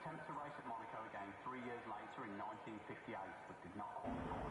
attempt to race at Monaco again 3 years later in 1958, but did not qualify.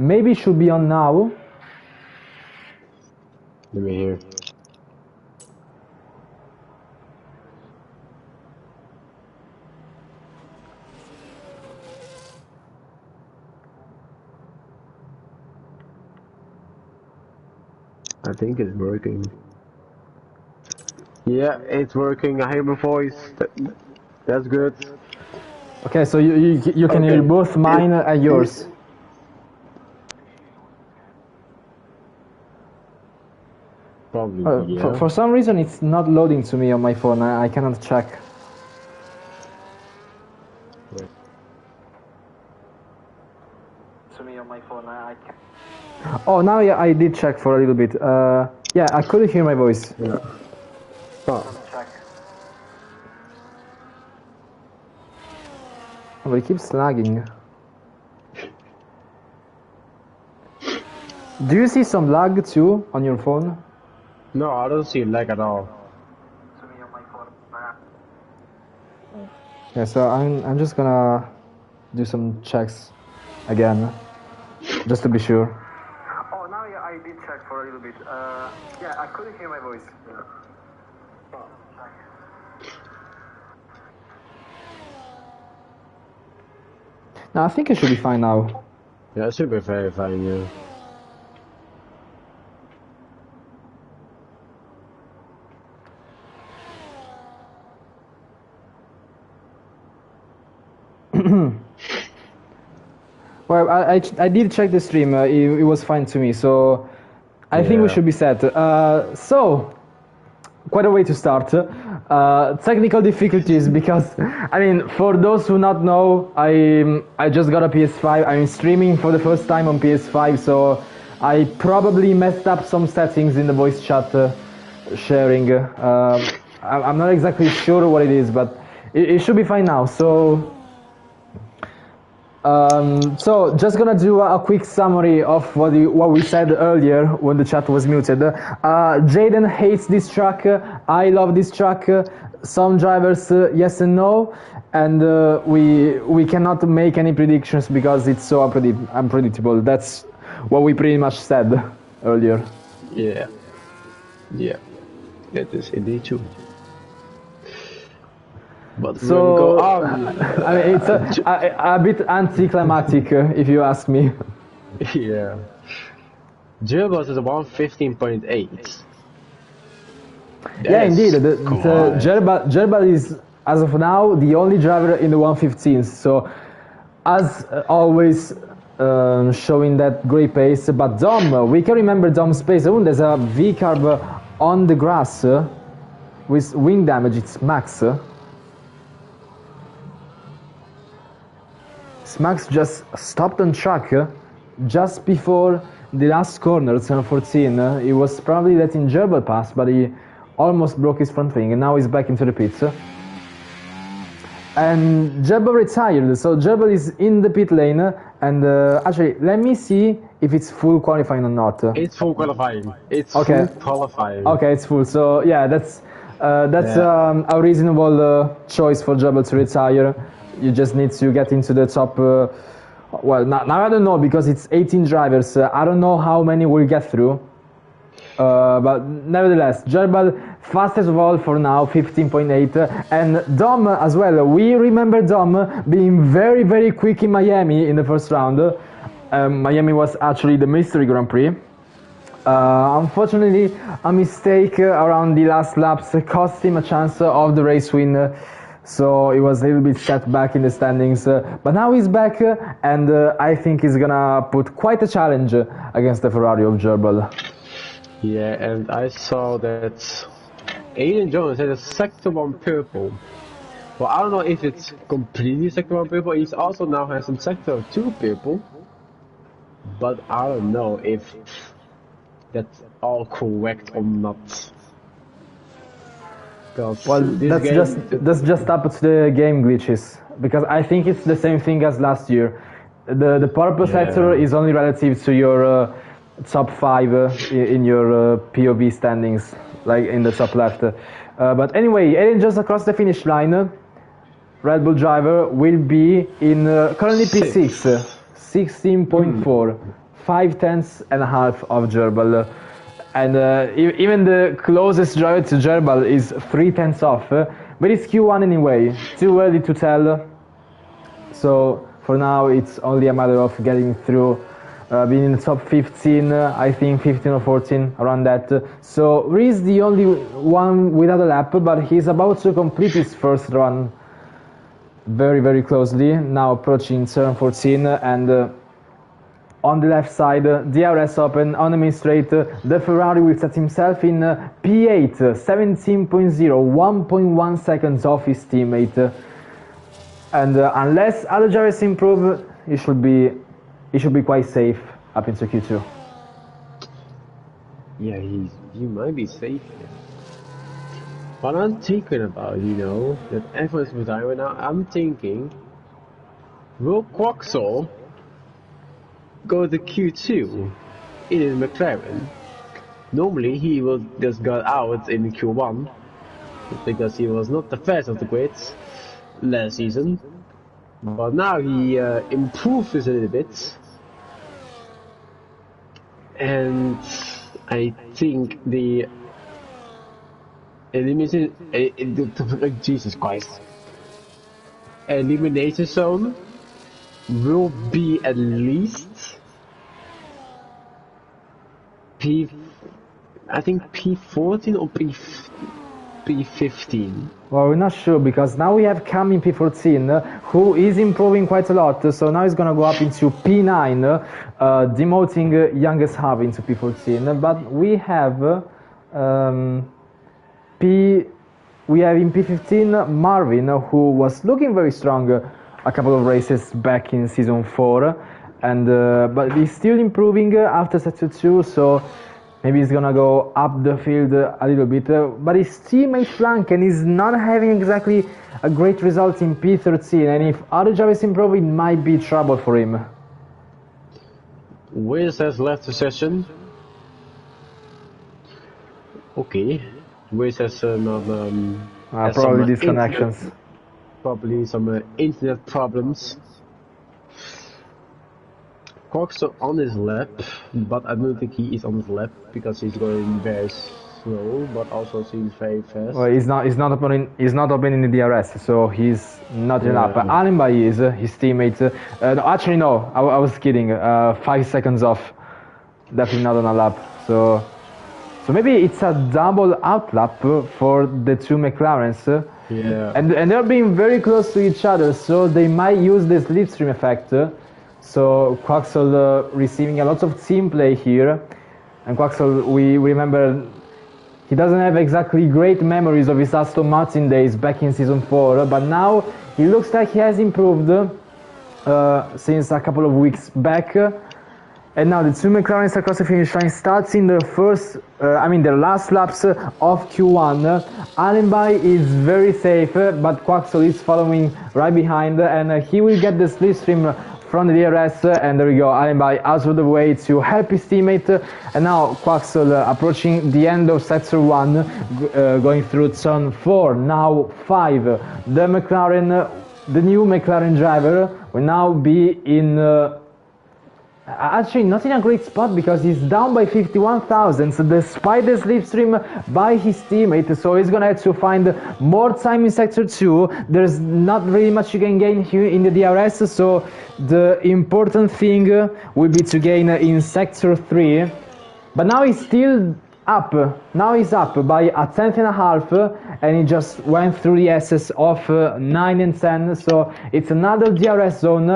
maybe it should be on now. Let me hear. I think it's working. Yeah, it's working. I hear my voice. That's good. Okay, so you can hear both mine and yours. Probably, yeah. For some reason, it's not loading to me on my phone. I cannot check. Wait. To me on my phone, I can. Oh, now yeah, I did check for a little bit. Yeah, I couldn't hear my voice. Yeah. Oh. Oh, but it keeps lagging. Do you see some lag too on your phone? No, I don't see lag at all. Yeah, so I'm just gonna do some checks again, just to be sure. Oh, now yeah, I did check for a little bit. Yeah, I couldn't hear my voice. No, I think it should be fine now. Yeah, it should be very fine, yeah. Well, I did check the stream. It was fine to me, so I think we should be set. So, quite a way to start. Technical difficulties, because I mean, for those who not know, I just got a PS5. I'm streaming for the first time on PS5, so I probably messed up some settings in the voice chat sharing. I'm not exactly sure what it is, but it should be fine now. So just gonna do a quick summary of what we said earlier when the chat was muted. Jaden hates this track. I love this track. Some drivers yes and no, and we cannot make any predictions because it's so unpredictable. That's what we pretty much said earlier. Yeah. Yeah. That is indeed true. But so, I mean, it's a bit anticlimactic, if you ask me. Yeah. Gerbos is 115.8. Yeah, indeed. Gerbal is, as of now, the only driver in the 115s. So, as always, showing that great pace. But Dom, we can remember Dom's pace. Oh, there's a V-carb on the grass with wing damage. It's max. Max just stopped on track just before the last corner, turn 14. He was probably letting Gerbal pass, but he almost broke his front wing, and now he's back into the pits. And Gerbal retired, so Gerbal is in the pit lane, and actually, let me see if it's full qualifying or not. It's full qualifying. It's okay. Full qualifying. Okay, it's full. So yeah, that's a reasonable choice for Gerbal to retire. You just need to get into the top. Well, now I don't know because it's 18 drivers. I don't know how many will get through. But nevertheless, Gerbal fastest of all for now, 15.8. And Dom as well. We remember Dom being very, very quick in Miami in the first round. Miami was actually the mystery Grand Prix. Unfortunately, a mistake around the last laps cost him a chance of the race win. So it was a little bit set back in the standings, but now he's back, and I think he's gonna put quite a challenge against the Ferrari of Gerbal. Yeah, and I saw that Aiden Jones has a Sector 1 purple. Well, I don't know if it's completely Sector 1 purple. He's also now has some Sector 2 purple, but I don't know if that's all correct or not. Well, that's just up to the game glitches, because I think it's the same thing as last year. The purple sector is only relative to your top 5 in your POV standings, like in the top left. But anyway, Aiden just across the finish line. Red Bull driver will be in currently P6, 16.4. 5/10 of Gerbal. And even the closest driver to Gerbal is 3/10 off. But it's Q1 anyway, too early to tell. So for now it's only a matter of getting through, being in the top 15, I think 15 or 14, around that. So Reese the only one without a lap, but he's about to complete his first run very, very closely, now approaching turn 14, and on the left side, DRS open, on the main straight, the Ferrari will set himself in P8, 17.0, 1.1 seconds off his teammate. And unless other drivers improve, he should be quite safe up into Q2. Yeah, he might be safe. But I'm thinking about, that everyone's retiring now. I'm thinking, will Quaxel go to Q2 in his McLaren? Normally he will just got out in Q1 because he was not the first of the grids last season, but now he improved this a little bit, and I think the Jesus Christ, elimination zone will be at least I think P14 or P15. Well, we're not sure because now we have Cam in P14, who is improving quite a lot. So now he's gonna go up into P9, demoting youngest hub into P14. But we have we have in P15 Marvin, who was looking very strong a couple of races back in season 4, and but he's still improving after sector 2, so maybe he's gonna go up the field a little bit, but his teammate Flanken is not having exactly a great result in P13, and if other drivers improve, it might be trouble for him. Wiz has left the session. Okay, Wiz has probably disconnections. Probably some internet problems. Cox on his lap, but I don't think he is on his lap because he's going very slow, but also seems very fast. Well, he's not opening the DRS, so he's not in lap. Alenby is his teammate. No, actually, no, I was kidding. 5 seconds off, definitely not on a lap. So maybe it's a double out lap for the two McLarens. Yeah. And they're being very close to each other, so they might use the slipstream effect. So Quaxel receiving a lot of team play here, and Quaxel, we remember, he doesn't have exactly great memories of his Aston Martin days back in season 4, but now he looks like he has improved since a couple of weeks back. And now the two McLarens across the finish line, starts in the the last laps of Q1. Alenby is very safe, but Quaxel is following right behind, and he will get the slipstream from the DRS, and there we go, Alenby out of the way to help his teammate. And now Quaxel approaching the end of sector 1, going through turn 4, now 5. The new McLaren driver will now be in actually not in a great spot because he's down by 51 thousandths despite the slipstream by his teammate, so he's gonna have to find more time in sector 2. There's not really much you can gain here in the DRS, so the important thing will be to gain in sector 3. But now he's still up. Now he's up by a 10.5, and he just went through the SS of 9 and 10, so it's another DRS zone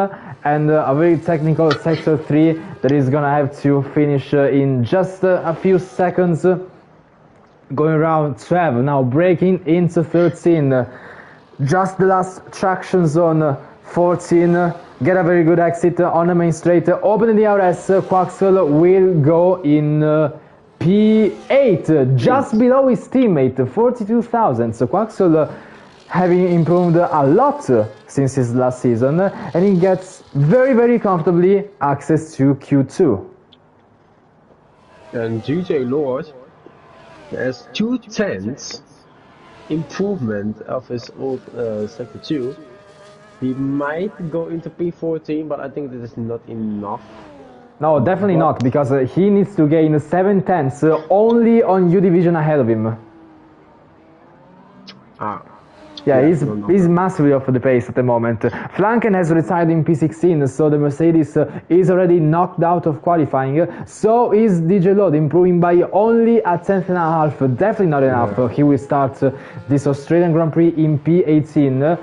and a very technical sector 3 that is gonna have to finish in just a few seconds. Going around 12, now breaking into 13, just the last traction zone. 14, get a very good exit on the main straight, open the DRS. Quaxel will go in P8, just below his teammate, 42 thousandths. So Quaxel having improved a lot since his last season, and he gets very, very comfortably access to Q2. And GJ Lord has 2/10 improvement of his old sector 2. He might go into P14, but I think that is not enough. No, definitely not, because he needs to gain 7 tenths only on U division ahead of him. Yeah, he's massively off the pace at the moment. Flanken has retired in P16, so the Mercedes is already knocked out of qualifying. So is DJ Lord, improving by only a tenth and a half. Definitely not enough. He will start this Australian Grand Prix in P18.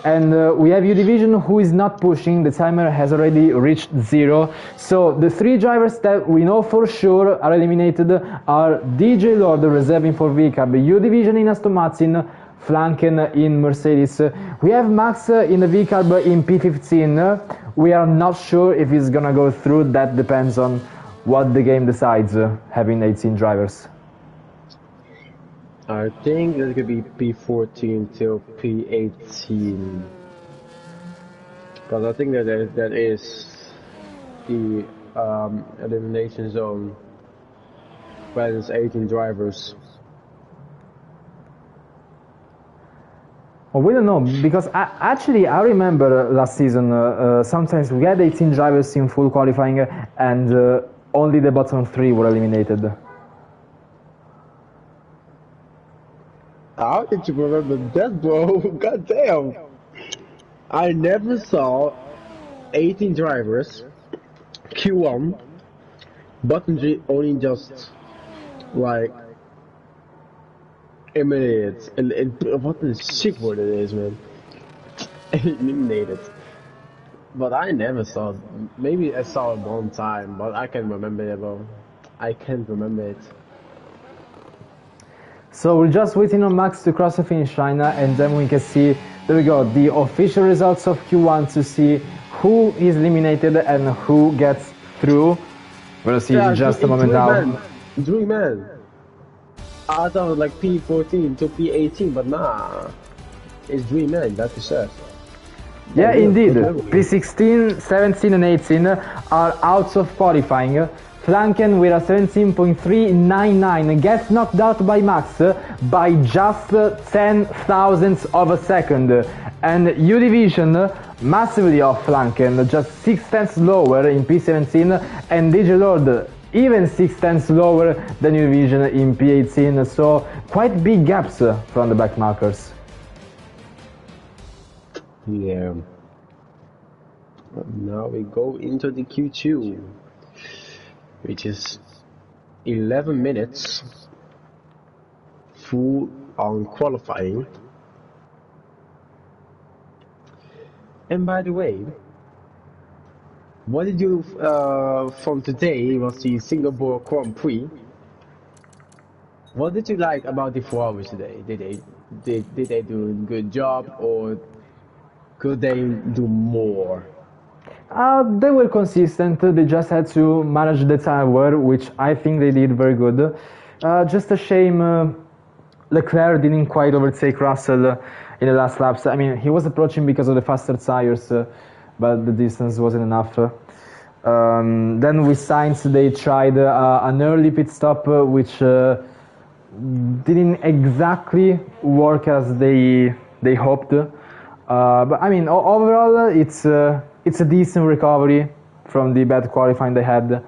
And we have U Division who is not pushing. The timer has already reached 0. So the 3 drivers that we know for sure are eliminated are DJ Lord reserving for VCAB, U Division in Aston Martin, Flanken in Mercedes. We have Max in the VCAB in P15. We are not sure if he's gonna go through. That depends on what the game decides, having 18 drivers. I think it could be P14 till P18. Because I think that is the elimination zone where there's 18 drivers. Well, we don't know, because I remember last season sometimes we had 18 drivers in full qualifying and only the bottom 3 were eliminated. How did you remember that, bro? God damn! I never saw 18 drivers, Q1, bottom 3 only just like eliminated. What a shit word it is, man. Eliminated. But I never saw. Maybe I saw it one time, but I can't remember it, bro. I can't remember it. So we're just waiting on Max to cross the finish line, and then we can see, there we go, the official results of Q1 to see who is eliminated and who gets through. We'll see in just a moment now. Dream man. I thought it was like P14 to P18, but nah. It's Dream man, that's the set. Yeah, indeed. P16, 17 and 18 are out of qualifying. Flanken with a 17.399 gets knocked out by Max by just 10 thousandths of a second. And U Division massively off Flanken, just 6 tenths lower in P17, and DJ Lord even 6 tenths lower than U Division in P18, so quite big gaps from the back markers. Yeah. Now we go into the Q2, which is 11 minutes full on qualifying. And by the way, what did you from today was the Singapore Grand Prix? What did you like about the Ferraris today? Did they do a good job, or could they do more? They were consistent. They just had to manage the tower, which I think they did very good. Just a shame Leclerc didn't quite overtake Russell in the last laps. I mean, he was approaching because of the faster tires, but the distance wasn't enough. Then with Sainz, they tried an early pit stop, which didn't exactly work as they hoped. But I mean, overall, it's a decent recovery from the bad qualifying they had.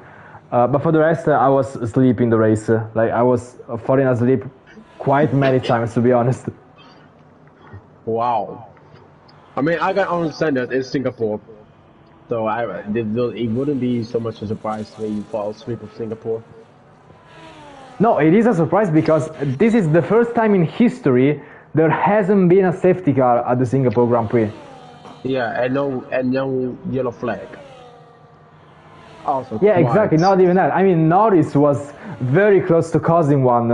But for the rest, I was asleep in the race. Like, I was falling asleep quite many times, to be honest. Wow. I mean, I can understand that it's Singapore. So it wouldn't be so much a surprise when you fall asleep of Singapore. No, it is a surprise because this is the first time in history there hasn't been a safety car at the Singapore Grand Prix. Yeah, and no yellow flag. Also, yeah, exactly. Not even that. I mean, Norris was very close to causing one,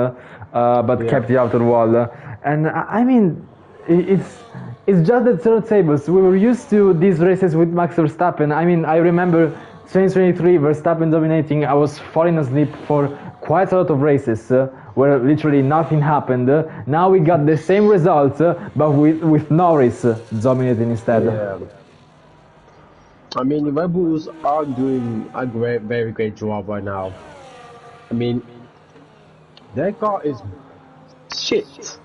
but kept the outer wall. And I mean, it's just the turntables. We were used to these races with Max Verstappen. I mean, I remember 2023 Verstappen dominating. I was falling asleep for quite a lot of races where literally nothing happened. Now we got the same result, but with Norris dominating instead. Yeah. I mean, the Red Bulls are doing a very great job right now. I mean, their car is shit.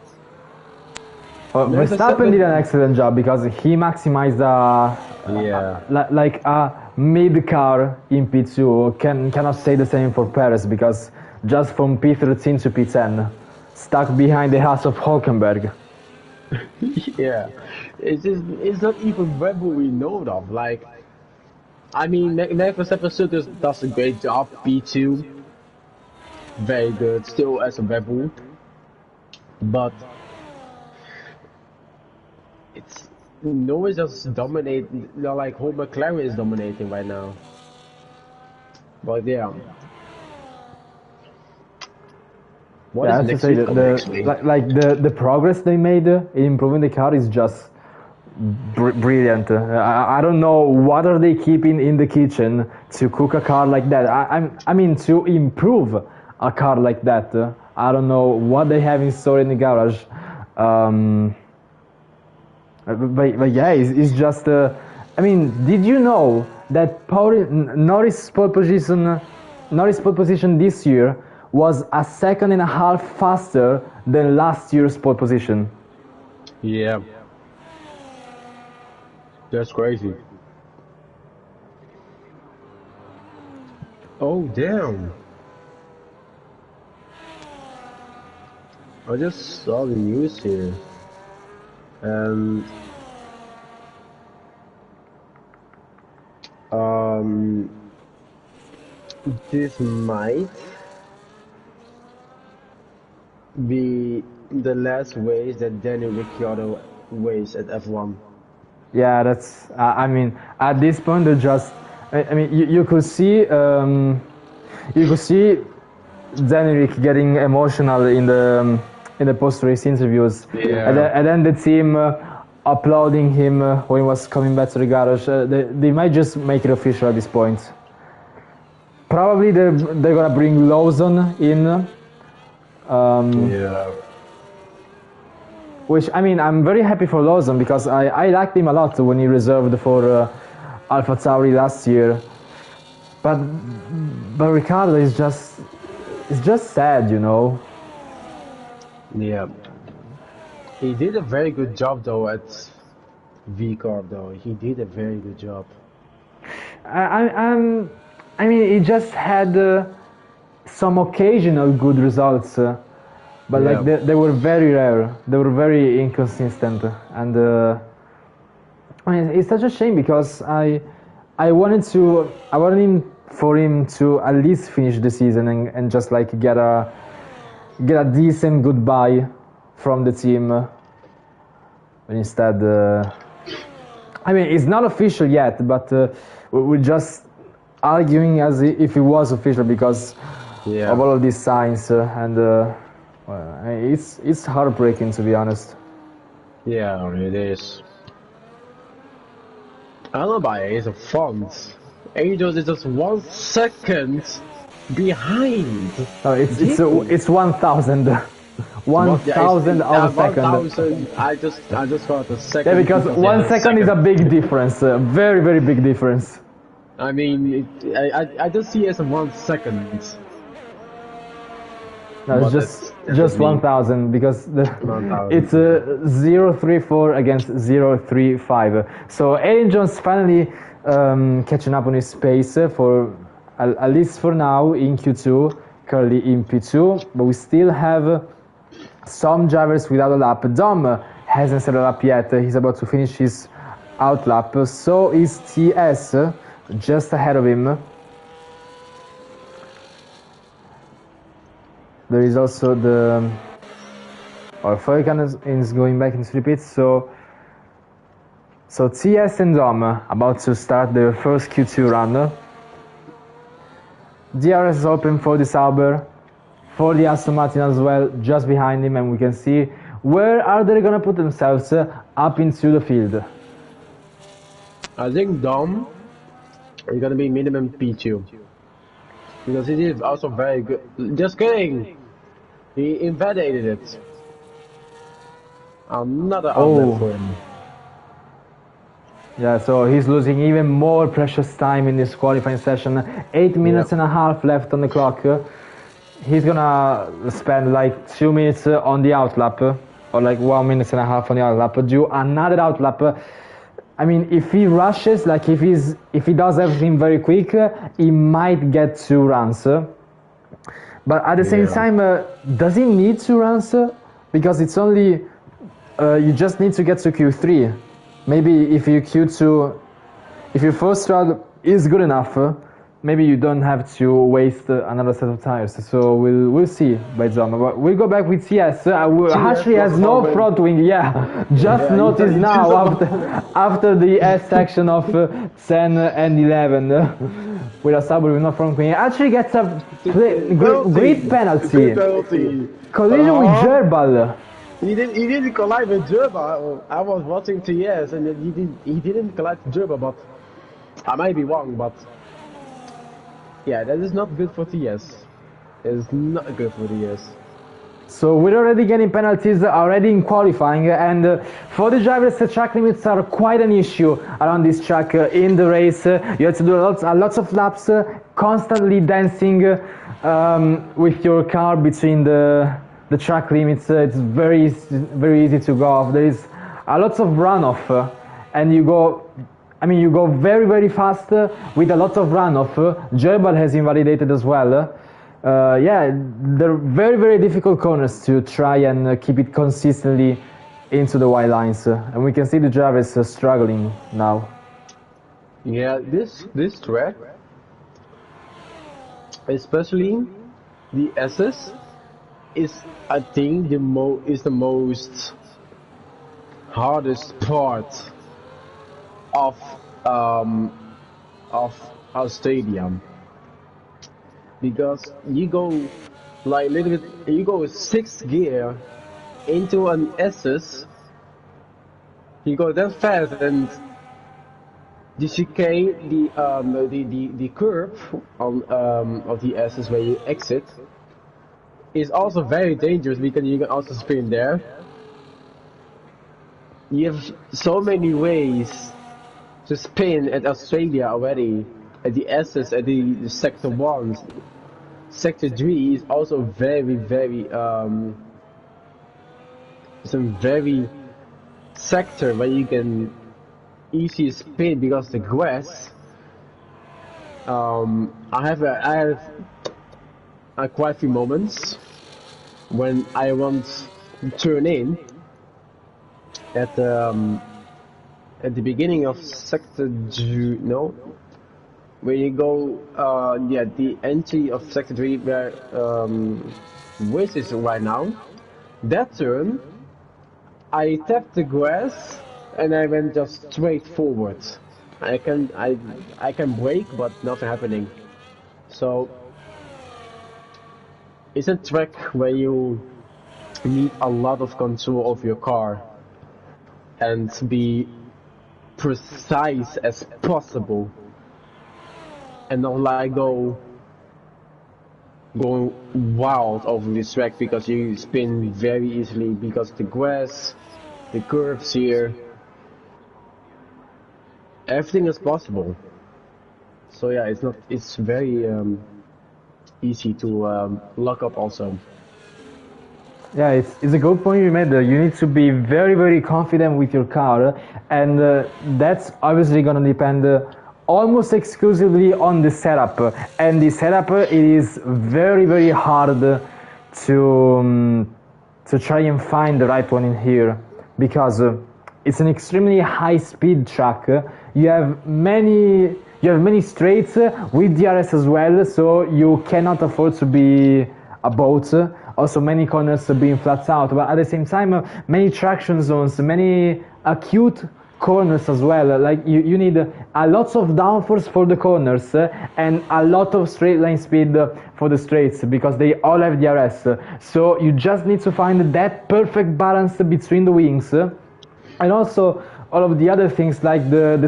Well, There's a Verstappen seven- did an excellent job because he maximized Yeah. like a mid car in P2. Cannot say the same for Perez because just from P13 to P10, stuck behind the house of Hulkenberg. Yeah, it's not even Red Bull we know of. Like, I mean, Max Verstappen still does a great job. P2, very good, still as a Red Bull, but it's no one's just dominating. Like whole McLaren is dominating right now. But yeah, what Yeah, I is have to next say week? like the progress they made in improving the car is just brilliant. I don't know what are they keeping in the kitchen to cook a car like that. I mean to improve a car like that. I don't know what they have in store in the garage. But yeah, it's just. I mean, did you know that Norris' pole position this year was a second and a half faster than last year's pole position? Yeah, that's crazy. Oh damn! I just saw the news here, and um, this might be the last race that Daniel Ricciardo race at F1. Yeah, that's. I mean, at this point, they're just. I mean, you could see. You could see Daniel getting emotional in the post-race interviews, Yeah. and then the team applauding him when he was coming back to the garage. They might just make it official at this point. Probably they're gonna bring Lawson in. Yeah. Which, I mean, I'm very happy for Lawson because I liked him a lot when he reserved for Alpha Tauri last year. But Ricardo is just sad, you know. Yeah. He did a very good job though at V-Corp though. He did a very good job. I mean, he just had some occasional good results, but Yeah. like they were very rare. They were very inconsistent, and I mean, it's such a shame because I wanted for him to at least finish the season and just like get a decent goodbye from the team. But instead, I mean, it's not official yet, but we're just arguing as if it was official because Yeah. of all of these signs, and well, it's heartbreaking, to be honest. Yeah, it is. Alibi is a font. Angels is just 1 second behind. No, it's 1,000. 1,000 of a second. 1,000. I just got a second. Yeah, because 1 second is a big difference. Very, very big difference. I mean, I just see it as a 1 second. No, But it's that's just me. 1,000 because 1,000. it's 0.34 against 0.35. So Aaron Jones finally catching up on his pace for at least for now in Q2, currently in P2, but we still have some drivers without a lap. Dom hasn't set a lap yet. He's about to finish his out lap. So is TS just ahead of him. There is also the Furkan is going back into the pits, so TS and Dom about to start their first Q2 run. DRS is open for the Sauber, for the Aston Martin as well, just behind him, and we can see where are they gonna put themselves up into the field. I think Dom is gonna be minimum P2. Because he is also very good. Just kidding! He invalidated it. Another outlet for him. Yeah, so he's losing even more precious time in this qualifying session. 8 minutes and a half left on the clock. He's gonna spend like 2 minutes on the outlap. or like 1 minute and a half on the outlap, do another outlap. I mean, if he rushes, like if he does everything very quick, he might get 2 runs. But at the same time, does he need 2 runs? Because it's only you just need to get to Q3. Maybe if you Q2, if your first run is good enough, maybe you don't have to waste another set of tires. So we'll see by Zoma. But we'll go back with TS. Actually has no front wing. Yeah, just noticed now after the S section of 10 and 11 with a Sauber with no front wing. Actually gets a great penalty. Collision with Gerbal. He didn't collide with Gerba. I was watching TS and he didn't collide with Gerba, but I might be wrong, but yeah, that is not good for TS. It is not good for TS. So we're already getting penalties already in qualifying, and for the drivers, the track limits are quite an issue around this track in the race. You have to do lots of laps, constantly dancing with your car between the track limits. It's very easy to go off. There is a lot of runoff, and you go very fast with a lot of runoff. Gerbal has invalidated as well. Yeah, they're very difficult corners to try and keep it consistently into the white lines, and we can see the drivers struggling now. Yeah, this track, especially the SS, is I think the most hardest part of our stadium, because you go like little bit, you go with 6th gear into an SS, you go that fast, and the chicane, the curve on of the SS where you exit is also very dangerous because you can also spin there. You have so many ways to spin at Australia already, at the SS, at the Sector 1. Sector 3 is also very some very sector where you can easily spin because the grass. I have quite a few moments when I want to turn in at the beginning of Sector 2, no, where you go, the entry of Sector 3 where Wiz is right now. That turn, I tapped the grass and I went just straight forward. I can brake, but nothing happening. So it's a track where you need a lot of control of your car and be precise as possible, and not like going wild over this track, because you spin very easily because the grass, the curves here, everything is possible. So yeah, it's very easy to lock up also. Yeah, it's a good point you made there. You need to be very confident with your car, and that's obviously going to depend almost exclusively on the setup. And the setup, it is very hard to try and find the right one in here, because it's an extremely high speed track. You have many straights with DRS as well, so you cannot afford to be a boat. Also many corners being flat out, but at the same time many traction zones, many acute corners as well. Like you need a lot of downforce for the corners and a lot of straight line speed for the straights, because they all have DRS. So you just need to find that perfect balance between the wings, and also all of the other things like the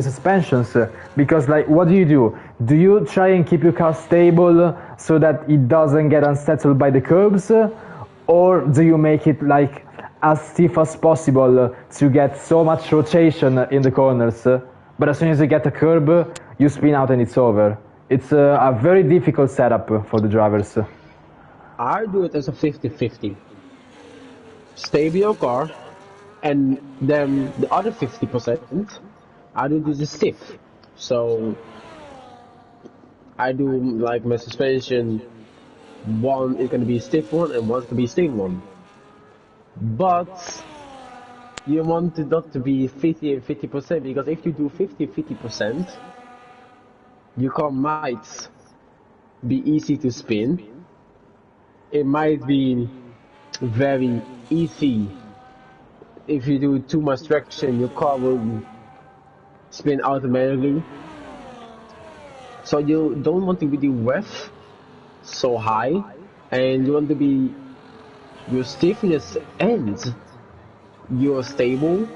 suspensions, because like what do? Do you try and keep your car stable so that it doesn't get unsettled by the curbs, or do you make it like as stiff as possible to get so much rotation in the corners, but as soon as you get a curb you spin out and it's over? It's a very difficult setup for the drivers. I do it as a 50-50. stable car, and then the other 50% I do this stiff. So I do like my suspension. One is gonna be stiff one, and one's gonna be stable one. But you want it not to be 50 and 50% because if you do 50% your car might be easy to spin. It might be very easy. If you do too much traction, your car will spin automatically. So you don't want to be the rev so high, and you want to be your stiffness and your stable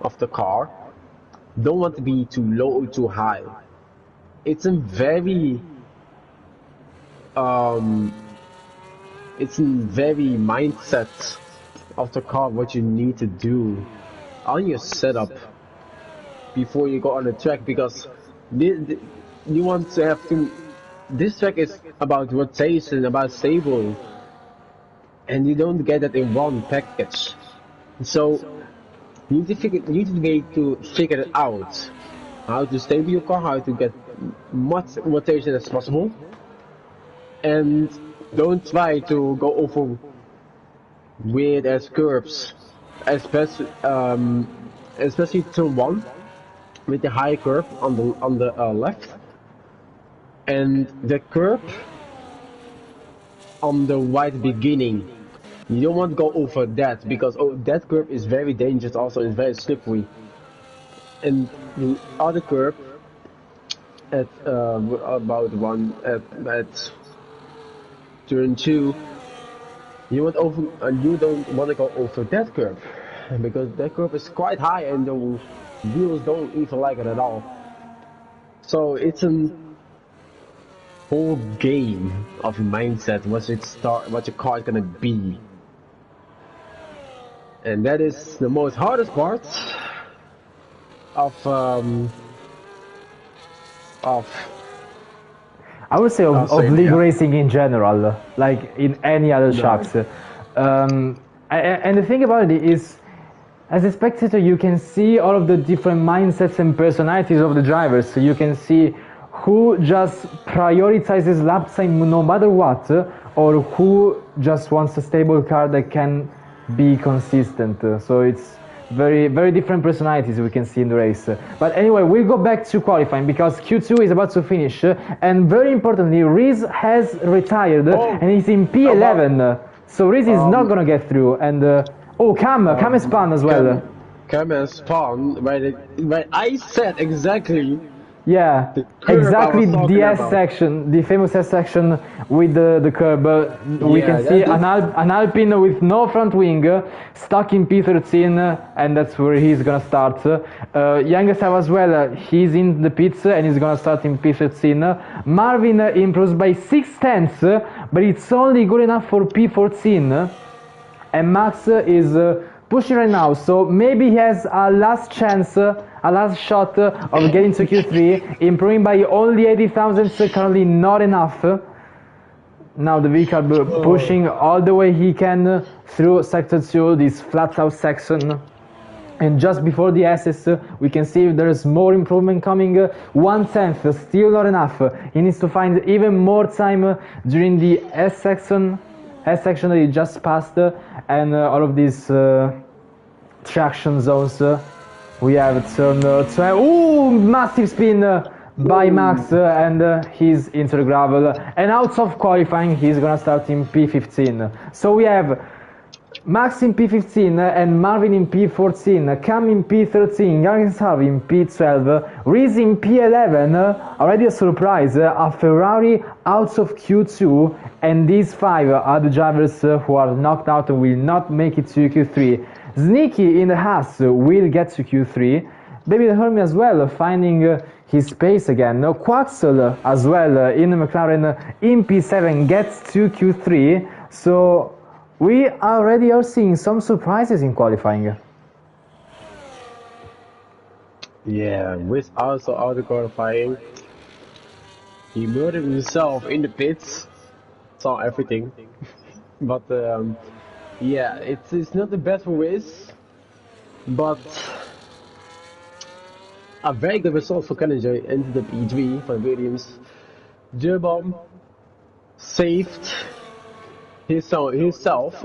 of the car don't want to be too low or too high. It's a very mindset of the car what you need to do on your setup before you go on the track, because you want to have to. This track is about rotation, about stable, and you don't get that in one package. So you need to be able to figure it out, how to stable your car, how to get much rotation as possible, and don't try to go over weird as curves, especially turn one with the high curve on the left, and the curve on the right beginning. You don't want to go over that because that curve is very dangerous. Also, it's very slippery. And the other curve at about one at turn 2, you don't want to go over that curve because that curve is quite high and the wheels don't even like it at all. So it's a whole game of mindset what your car is gonna be, and that is the most hardest part of I would say of league racing in general, like in any other tracks. And the thing about it is, as a spectator, you can see all of the different mindsets and personalities of the drivers. So you can see who just prioritizes lap time no matter what, or who just wants a stable car that can be consistent. So it's very, very different personalities we can see in the race. But anyway, we'll go back to qualifying because Q2 is about to finish, and very importantly, Riz has retired and he's in P11. So Riz is not gonna get through, and Cam has spun as well. Cam has spun when I said exactly. Yeah, exactly the S section, the famous S section with the curb. We can see an Alpine with no front wing stuck in P13, and that's where he's gonna start. Youngest as well, he's in the pits and he's gonna start in P13. Marvin improves by 6/10, but it's only good enough for P14. And Max is pushing right now, so maybe he has a last chance, a last shot of getting to Q3, improving by only 80 thousandths, currently not enough. Now the vehicle pushing all the way he can through sector 2, this flat out section. And just before the S's, we can see there's more improvement coming. 1/10, still not enough. He needs to find even more time during the S section that he just passed, and all of these traction zones. We have turn 12. Ooh, massive spin by Max, and he's into the gravel. And out of qualifying, he's gonna start in P15. So we have Max in P15 and Marvin in P14, Cam in P13, Harvey in P12, Riz in P11, already a surprise, a Ferrari out of Q2, and these 5 are the drivers who are knocked out and will not make it to Q3. Sneaky in the Haas will get to Q3, David Hermie as well, finding his pace again. Quaxel as well in McLaren in P7 gets to Q3, so we already are seeing some surprises in qualifying. Yeah, with also out of qualifying, he murdered himself in the pits, saw everything, but Yeah, it's not the best race, but a very good result for Challenger into the P3 for Williams. Jerbom saved himself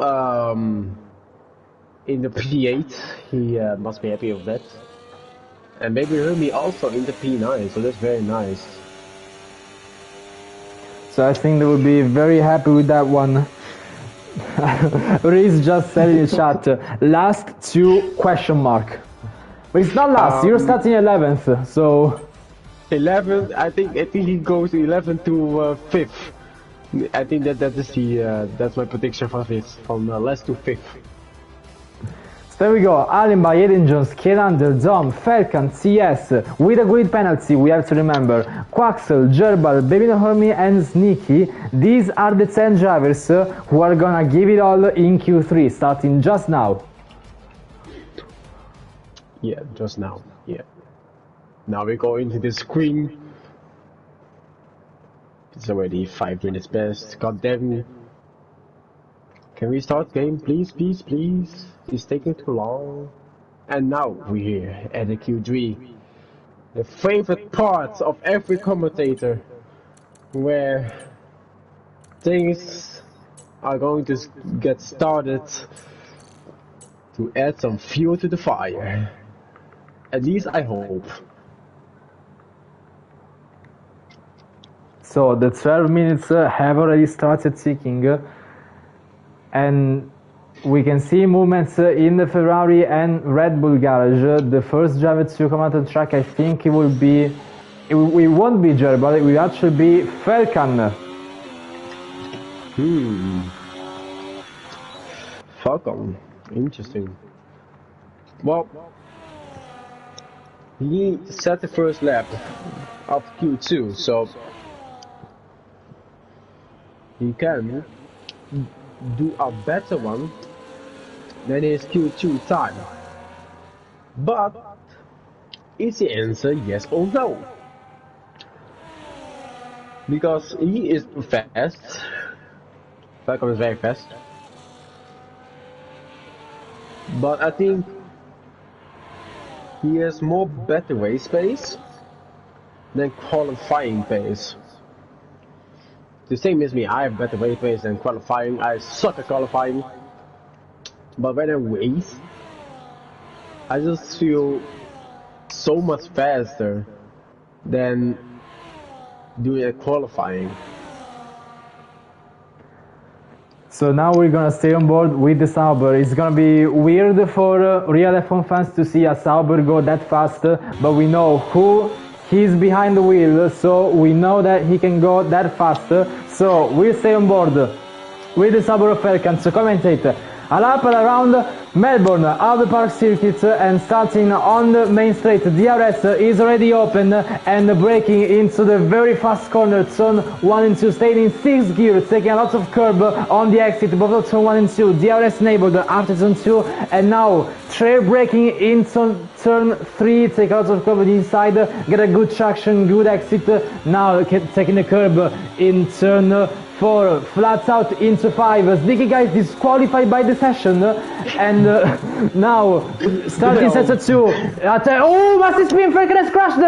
in the P8. He must be happy with that. And maybe Hermie also in the P9, so that's very nice. So I think they will be very happy with that one. Reese just said in the chat, last two question mark. But it's not last, you're starting 11th, so... 11th, I think he goes 11th to 5th. I think that is the that's my prediction for this, from last to 5th. So there we go, Alimba, Eden Jones, Kelander, Dom, Falcon, CS, with a grid penalty, we have to remember, Quaxel, Gerbal, Babino Hermie and Sneaky. These are the 10 drivers who are gonna give it all in Q3, starting just now. Yeah, just now, yeah. Now we go into the screen. It's already 5 minutes past, god damn me. Can we start game, please, please, please? It's taking too long. And now we're here at the Q3. The favorite part of every commentator, where things are going to get started to add some fuel to the fire. At least I hope. So the 12 minutes have already started ticking. And we can see movements in the Ferrari and Red Bull garage. The first driver to come out of the track, I think it will be... It won't be Gerbal, it will actually be Falcon. Falcon. Interesting. Well, he set the first lap of Q2, so he can do a better one than his Q2 time. But is the answer yes or no? Because he is fast. Falcon is very fast. But I think he has more better race pace than qualifying pace. The same as me, I have better race pace than qualifying. I suck at qualifying. But when I race, I just feel so much faster than doing a qualifying. So now we're gonna stay on board with the Sauber. It's gonna be weird for real F1 fans to see a Sauber go that fast, but we know who he's behind the wheel, so we know that he can go that fast. So we'll stay on board with the Sauber of Falcon to commentate a lap around Melbourne, Albert Park circuit, and starting on the main straight. DRS is already open and braking into the very fast corner, turn 1 and 2, staying in 6th gear, taking a lot of curb on the exit, both turn 1 and 2, DRS enabled after turn 2, and now trail braking into turn 3, take a lot of curb inside, get a good traction, good exit, now taking the curb in turn 4, flats out into 5. Sneaky guys disqualified by the session, and now starting sector 2. Oh, massive spin, Falcon has crashed!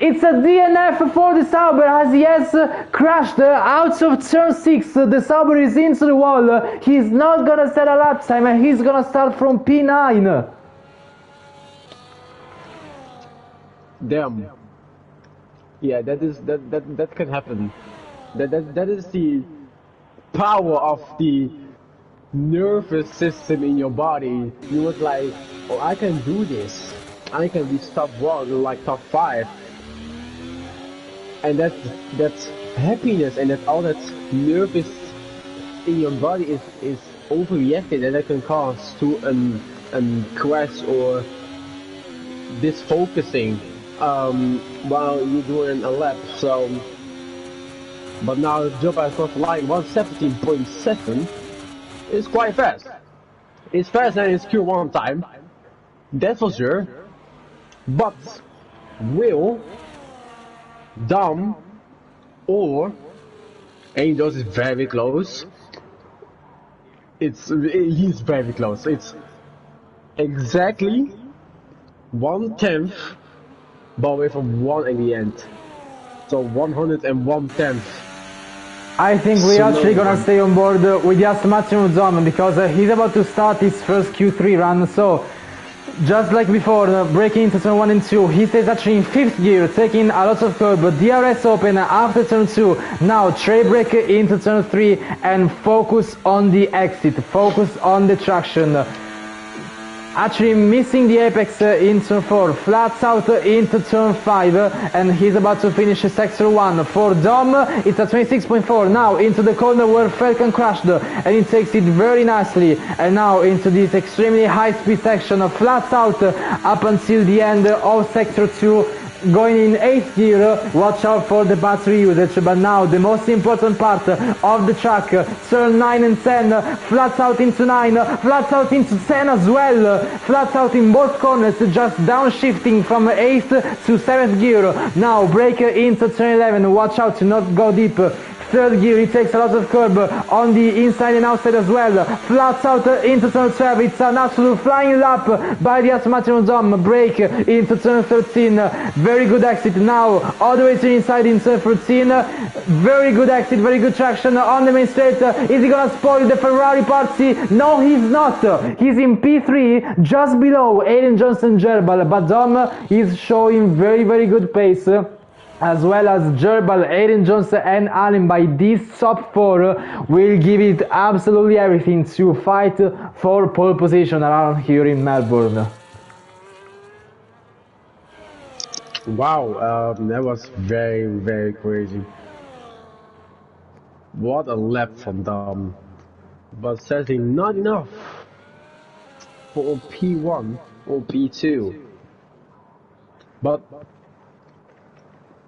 It's a DNF for the Sauber as he has crashed out of turn 6. The Sauber is into the wall. He's not gonna set a lap time and he's gonna start from P9. Damn. Yeah, that can happen. That is the power of the nervous system in your body. You was like, oh, I can do this. I can be top 1 or like top 5. And that's happiness, and that's all that nervous in your body is overreacted, and that can cause to a crash or disfocusing while you're doing a lap. So, but now the jump across the line 117.7 is quite fast. It's faster than his Q1 time, that's for sure. But will Dom or Angels is very close. he's very close. It's exactly 1/10 but away from 1 at the end. So 101/10. I think we're actually gonna stay on board with the Maximum Zone because he's about to start his first Q3 run. So just like before, breaking into turn 1 and 2, he stays actually in 5th gear, taking a lot of curb, DRS open after turn 2, now tray brake into turn 3 and focus on the exit, focus on the traction. Actually missing the apex in turn 4, flats out into turn 5 and he's about to finish sector 1. For Dom it's a 26.4, now into the corner where Falcon crashed and he takes it very nicely, and now into this extremely high speed section, flats out up until the end of sector 2. Going in 8th gear, watch out for the battery usage, but now the most important part of the track, turn 9 and 10, flats out into 9, flats out into 10 as well, flats out in both corners, just downshifting from 8th to 7th gear, now brake into turn 11, watch out to not go deep. 3rd gear, he takes a lot of curb on the inside and outside as well, flats out into turn 12, it's an absolute flying lap by the Maximum Zone, brake into turn 13, very good exit now, all the way to the inside in turn 13, very good exit, very good traction on the main straight. Is he gonna spoil the Ferrari party? No, he's not, he's in P3, just below Aiden Johnson Gerbal, but Dom is showing very good pace, as well as Gerbal, Aiden Johnson and Allen. By this top 4 will give it absolutely everything to fight for pole position around here in Melbourne. Wow, that was very crazy. What a lap from Dom, but certainly not enough for P1 or P2. But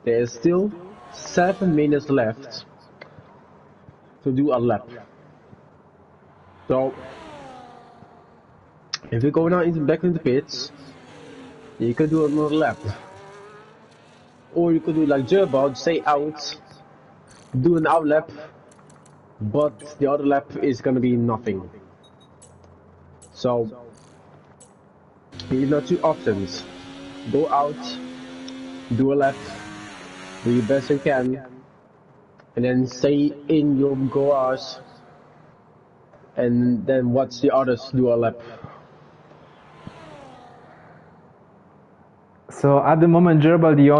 there is still 7 minutes left to do a lap. So if you go now back into pits, you can do another lap. Or you could do like Gerbal, stay out, do an out lap, but the other lap is gonna be nothing. So these are 2 options. Go out, do a lap, do your best you can, and then stay in your garage and then watch the others do a lap. So at the moment, Gerbal the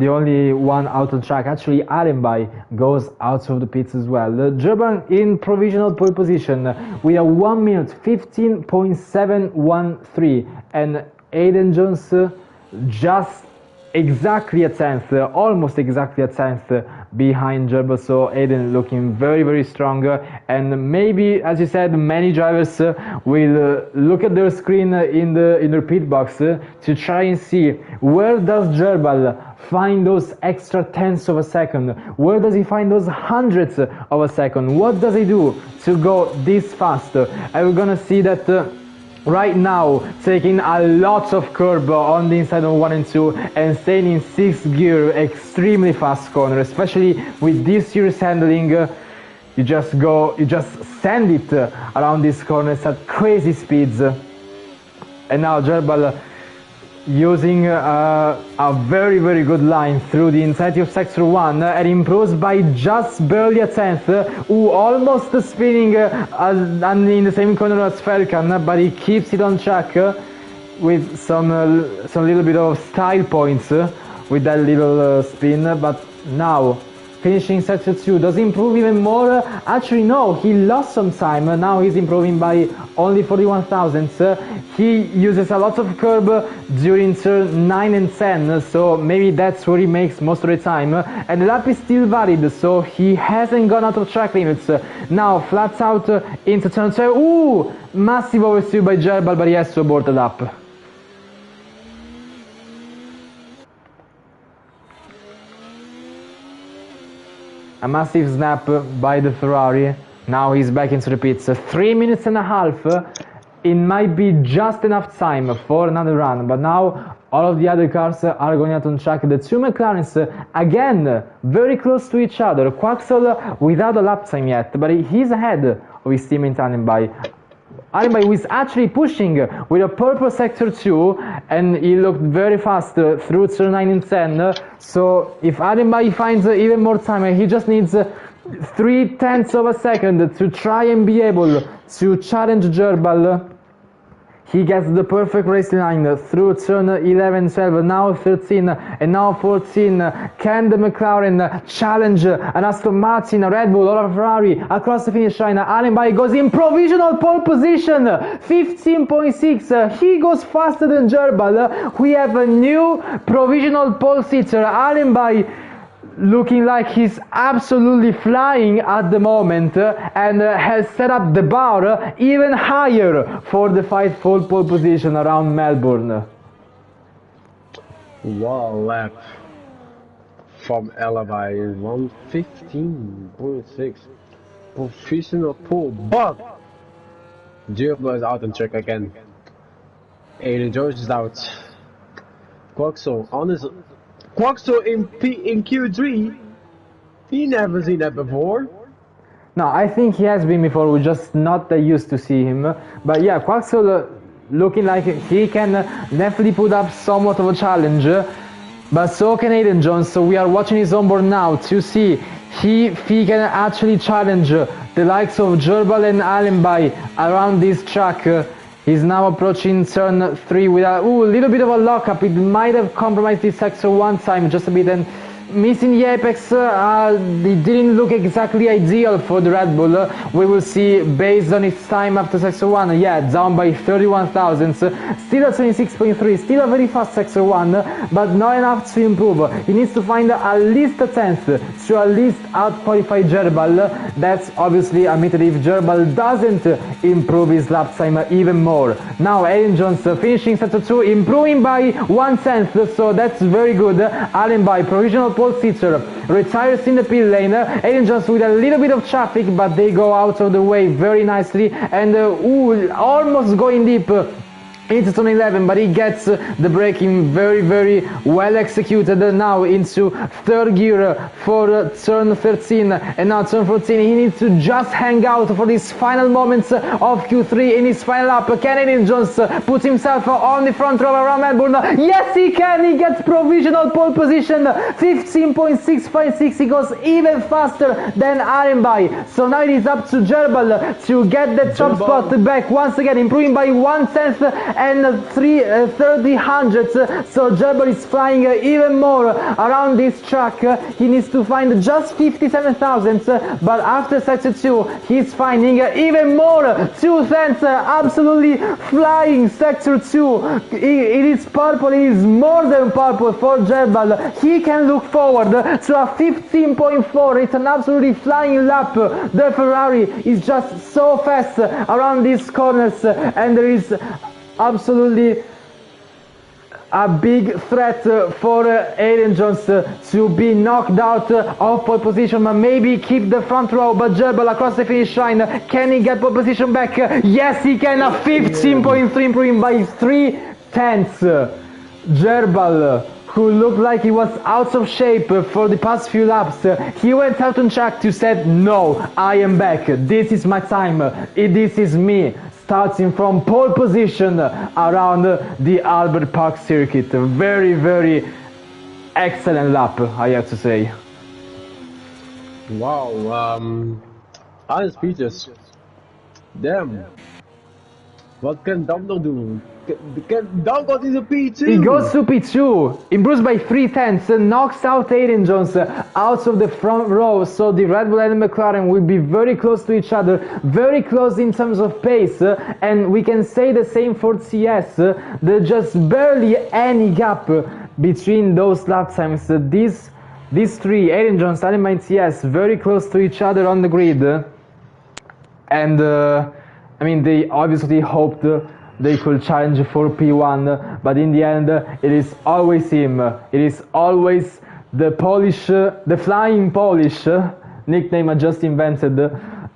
only one out on track. Actually, Arenby goes out of the pits as well. Gerbal in provisional pole position with a 1 minute 15.713, and Aiden Jones just exactly a 10th, almost exactly a 10th behind Gerbal. So Aiden looking very strong, and maybe, as you said, many drivers will look at their screen in their pit box to try and see where does Gerbal find those extra tenths of a second, where does he find those hundredths of a second, what does he do to go this fast. And we're gonna see that right now, taking a lot of curb on the inside of 1 and 2 and staying in 6th gear, extremely fast corner, especially with this serious handling. You just send it around these corners at crazy speeds. And now Gerbal using a very good line through the entirety of sector 1 and improves by just barely a 10th, almost spinning in the same corner as Falcon, but he keeps it on track with some little bit of style points with that little spin. But now finishing sector 2, does he improve even more? Actually no, he lost some time, now he's improving by only 41 thousandths. He uses a lot of curb during turn 9 and 10, so maybe that's where he makes most of the time, and the lap is still valid, so he hasn't gone out of track limits. Now flats out into turn 12, massive oversteer by Gerbal, but he has to abort the lap. A massive snap by the Ferrari. Now he's back into the pits. 3 minutes and a half. It might be just enough time for another run, but now all of the other cars are going out on track. The 2 McLarens again very close to each other. Quaxel without a lap time yet, but he's ahead of his teammate Allenby. Allenby was actually pushing with a purple sector 2, and he looked very fast through turn 9 and 10. So if Allenby finds even more time, he just needs 0.3 of a second to try and be able to challenge Gerbal. He gets the perfect race line through turn 11, 12, now 13, and now 14. Can the McLaren challenge an Aston Martin, a Red Bull, or a Ferrari across the finish line? Allenby goes in provisional pole position, 15.6. He goes faster than Gerbal. We have a new provisional pole sitter. Allenby looking like he's absolutely flying at the moment, and has set up the bar even higher for the fight for pole position around Melbourne. One lap from Allenby, 1:15.6 professional pole, but Gerbal is out on track again. Aiden Jones is out. Quaxo on his Quaxo in Q3, he never seen that before. No, I think he has been before, we're just not that used to see him. But yeah, Quaxo looking like he can definitely put up somewhat of a challenge. But so can Aiden Jones, so we are watching his onboard now to see if he can actually challenge the likes of Gerbal and Allenby around this track. He's now approaching turn 3 with a little bit of a lockup. It might have compromised this sector one time just a bit, and missing the apex, it didn't look exactly ideal for the Red Bull. We will see based on its time after sector 1, yeah, down by 31 thousandths, still at 26.3, still a very fast sector 1, but not enough to improve. He needs to find at least a 10th to at least out-qualify Gerbal. That's obviously admitted if Gerbal doesn't improve his lap time even more. Now Aiden Jones finishing sector 2, improving by 1/10, so that's very good. Allenby, provisional pole sitter, retires in the pit lane. Aiden Jones with a little bit of traffic, but they go out of the way very nicely, and almost going deep into turn 11, but he gets the braking very well executed. Now into third gear for turn 13, and now turn 14. He needs to just hang out for these final moments of Q3 in his final lap. Can Aiden Jones put himself on the front row around Melbourne? Yes, he can. He gets provisional pole position, 15.656. He goes even faster than Allenby. So now it is up to Gerbal to get the top spot back once again, improving by 1/10 and 30 hundredths. So Gerbal is flying even more around this track. He needs to find just 57 thousandths, but after sector 2 he's finding even more, 2/10. Absolutely flying sector 2. It is purple, it is more than purple for Gerbal. He can look forward to a 15.4. It's an absolutely flying lap. The Ferrari is just so fast around these corners, and there is absolutely a big threat for Aiden Jones to be knocked out of pole position, but maybe keep the front row. But Gerbal across the finish line, can he get pole position back? Yes, he can. A 15.3, improving by 0.3. Gerbal, who looked like he was out of shape for the past few laps, he went out on track to say, no, I am back, this is my time, this is me, starting from pole position around the Albert Park circuit. Very excellent lap, I have to say. Wow, I'm speechless. Damn. What can Domino do? Dom goes into P2. He goes to P2, improves by 0.3, knocks out Aiden Jones out of the front row. So the Red Bull and McLaren will be very close to each other, very close in terms of pace, and we can say the same for TS. There's just barely any gap between those lap times. These three, Aiden Jones, Allenby and TS, very close to each other on the grid, and I mean, they obviously hoped they could challenge for P1, but in the end, it is always him. It is always the Polish, the Flying Polish, nickname I just invented,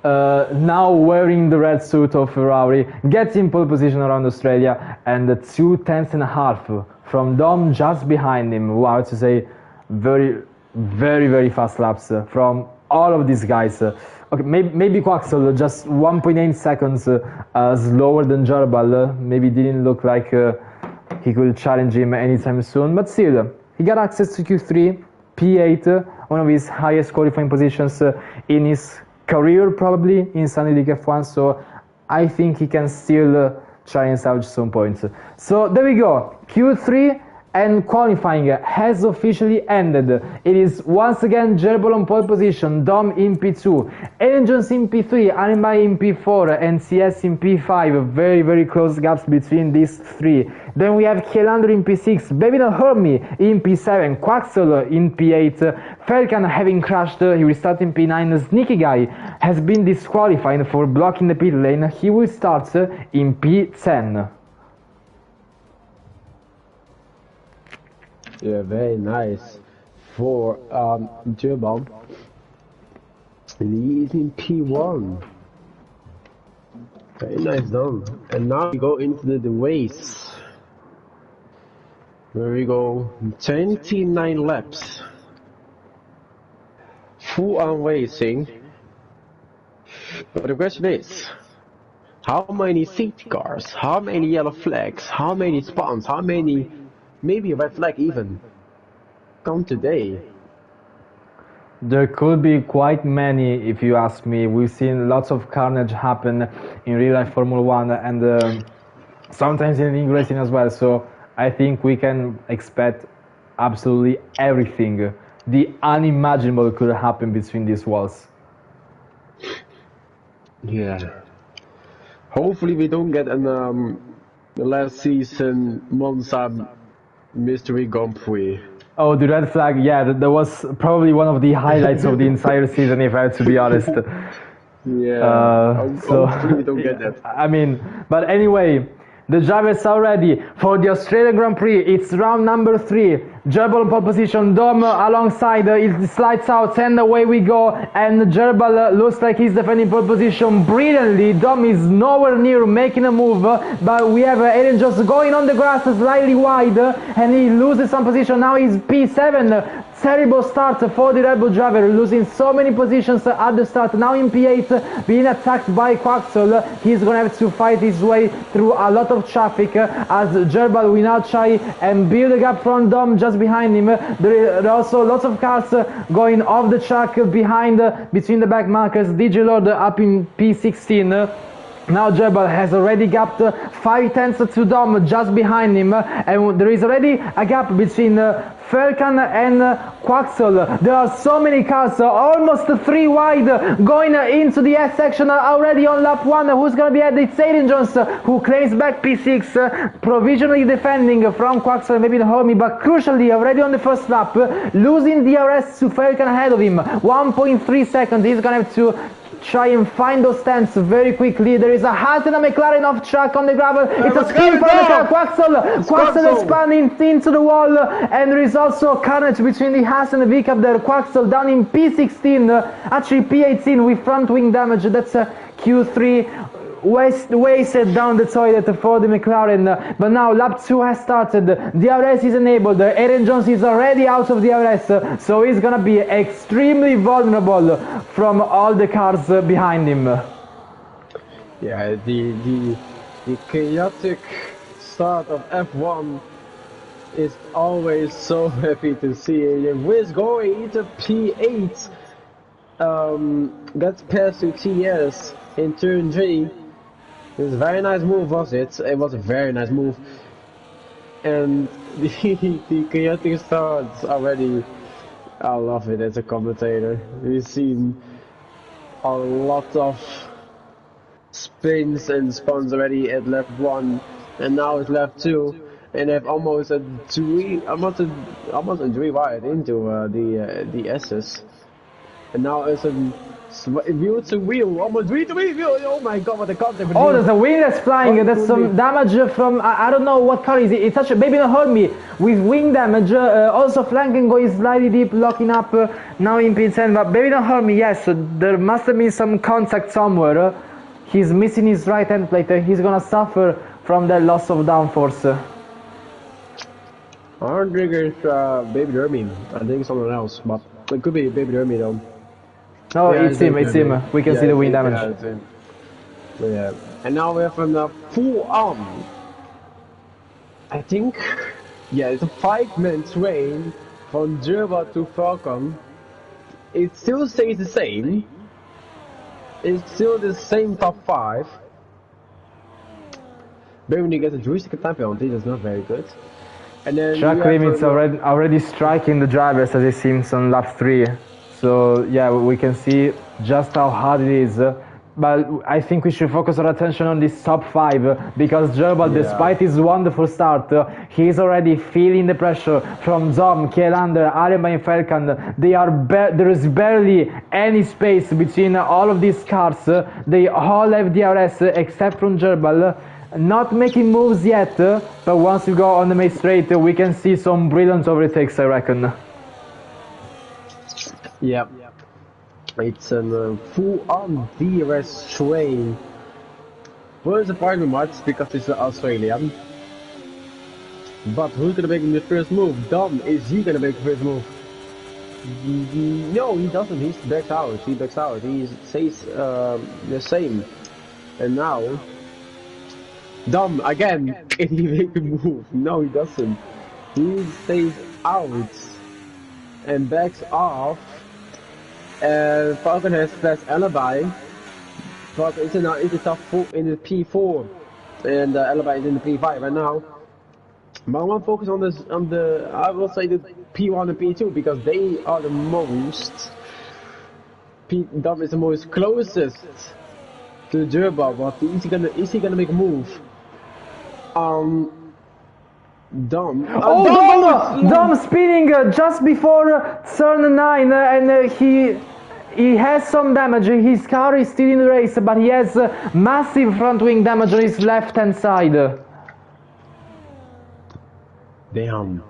now wearing the red suit of Ferrari, gets in pole position around Australia, and 2.5 from Dom just behind him. Wow, to say, very fast laps from all of these guys. Okay, maybe Quaxel just 1.8 seconds slower than Jerbal. Maybe didn't look like he could challenge him anytime soon, but still, he got access to Q3, P8, one of his highest qualifying positions in his career, probably in Sunday League F1. So I think he can still try and salvage some points. So there we go, Q3 and qualifying has officially ended. It is once again Jerbal on pole position, Dom in P2, Engines in P3, Animai in P4, and CS in P5. Very, very close gaps between these three. Then we have Kielandro in P6, Baby Hermi in P7, Quaxel in P8, Felkan having crashed, he will start in P9, Sneaky Guy has been disqualified for blocking the pit lane, he will start in P10. Yeah, very nice for Jerbal. He's in P1. Very nice done. And now we go into the race. Where we go 29 laps. Full on racing. But the question is, how many safety cars, how many yellow flags, how many spawns, how many, maybe a red flag even, come today? There could be quite many, if you ask me. We've seen lots of carnage happen in real life Formula 1 and sometimes in league racing as well, so I think we can expect absolutely everything. The unimaginable could happen between these walls. Yeah. Hopefully we don't get an last season Monza mystery Grand Prix. Oh, the red flag, yeah, that was probably one of the highlights of the entire season, if I have to be honest. Yeah, so hopefully we don't get that. I mean, but anyway, the drivers are ready for the Australian Grand Prix. It's round number 3. Jerbal on pole position, Dom alongside, it slides out and away we go, and Jerbal looks like he's defending pole position brilliantly. Dom is nowhere near making a move, but we have Aiden just going on the grass slightly wide, and he loses some position. Now he's P7. Terrible start for the Red Bull driver, losing so many positions at the start. Now in P8, being attacked by Quaxel. He's gonna have to fight his way through a lot of traffic as Jerbal will now try and build a gap from Dom just behind him. There are also lots of cars going off the track behind, between the back markers. DJ Lord up in P16. Now Jerbal has already gapped 5 tenths to Dom just behind him, and there is already a gap between Felkan and Quaxel. There are so many cars, almost 3 wide, going into the S section already on lap 1. Who's going to be at it? It's Aiden Jones, who claims back P6, provisionally defending from Quaxel, maybe the homie, but crucially already on the first lap, losing DRS to Felkan ahead of him. 1.3 seconds, he's going to have to try and find those stands very quickly. There is a Haas and a McLaren off track on the gravel. It's a spin for Quaxel. Quaxel is spinning into the wall, and there is also carnage between the Haas and the VCAP there. Quaxel down in P16, actually P18 with front wing damage. That's a Q3. Wasted down the toilet for the McLaren, but now lap 2 has started. DRS is enabled. Aaron Jones is already out of DRS, so he's gonna be extremely vulnerable from all the cars behind him. Yeah, the chaotic start of F1 is always so happy to see. Wiz going into P8, gets past to TS in turn 3. It was a very nice move, was it? It was a very nice move. And the chaotic starts already. I love it as a commentator. We've seen a lot of spins and spawns already at lap 1, and now it's lap 2, and they've almost a rewired into the S's. And now it's a wheel to wheel, almost wheel to wheel. Oh my god, what a concept! Oh, there's a wing that's flying. That's some damage from I don't know what car is it. It's such a baby don't hurt me with wing damage. Also flanking going slightly deep, locking up now in P10. But baby don't hurt me. Yes, there must have been some contact somewhere. He's missing his right hand plate. He's gonna suffer from that loss of downforce. I don't think it's Baby Dermy. I think it's someone else, but it could be Baby Dermy though. No, Yeah, it's him. It's him. We can see the wing damage. Yeah, it's him. Yeah. And now we have a full arm. I think, yeah, it's a 5-man train from Gerba to Falcon. It still stays the same. It's still the same top 5. But when you get a joystick time penalty, that's not very good. And then Track limits already striking the drivers as it seems on lap 3. So yeah, we can see just how hard it is. But I think we should focus our attention on this top 5 because Gerbal, despite his wonderful start, he's already feeling the pressure from Dom, Kielander, Arema and Falcon. There is barely any space between all of these cars. They all have DRS except from Gerbal. Not making moves yet, but once we go on the main straight, we can see some brilliant overtakes, I reckon. Yep. It's a full-on DRS train. Won't surprise me much because it's Australian. But who's gonna make the first move? Dom, is he gonna make the first move? No, he doesn't. He backs out. He says the same. And now, Dom again. Can he make a move? No, he doesn't. He stays out and backs off. Falcon has fast alibi. Falcon is in the top 4 in the P4, and alibi is in the P5 right now. But I want to focus on the I will say the P1 and P2 because they are the most. Dom is the most closest to Gerba. But is he gonna make a move? Dom. Dom spinning just before turn 9, and he has some damage. His car is still in the race, but he has massive front wing damage on his left hand side. Damn.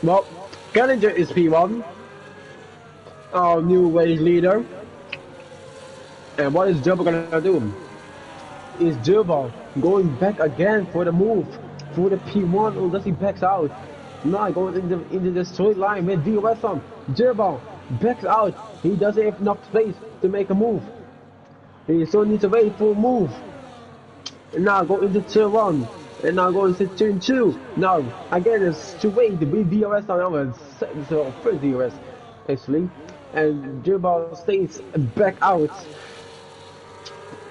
Well, Challenger is P1, our new race leader. And what is Gerba gonna do? Is Gerba going back again for the move for the P1, or does he backs out? Now going into the straight line with DRS on. Gerba backs out. He doesn't have enough space to make a move. He still needs to wait for a move. And now go into turn 1. And now go into turn 2. Now again it's to wait with DRS on. So first DRS actually. And Gerba stays back out.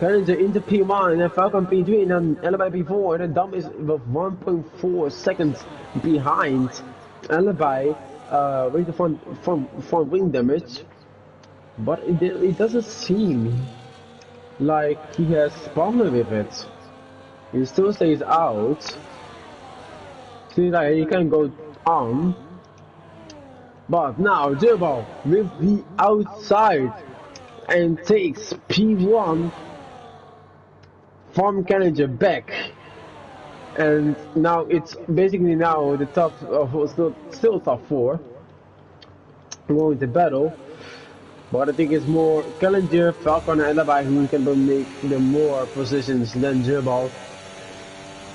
Challenger into P1 and then Falcon P3 and then Alibi P4 and then Dom is 1.4 seconds behind Alibi with the front wing damage, but it doesn't seem like he has problem with it. He still stays out. Seems like he can go on, but now Gerba with the outside and takes P1 from Challenger back, and now it's basically now the top still top 4 going to battle, but I think it's more Challenger, Falcon and Alibi who can make the more positions than Gerba.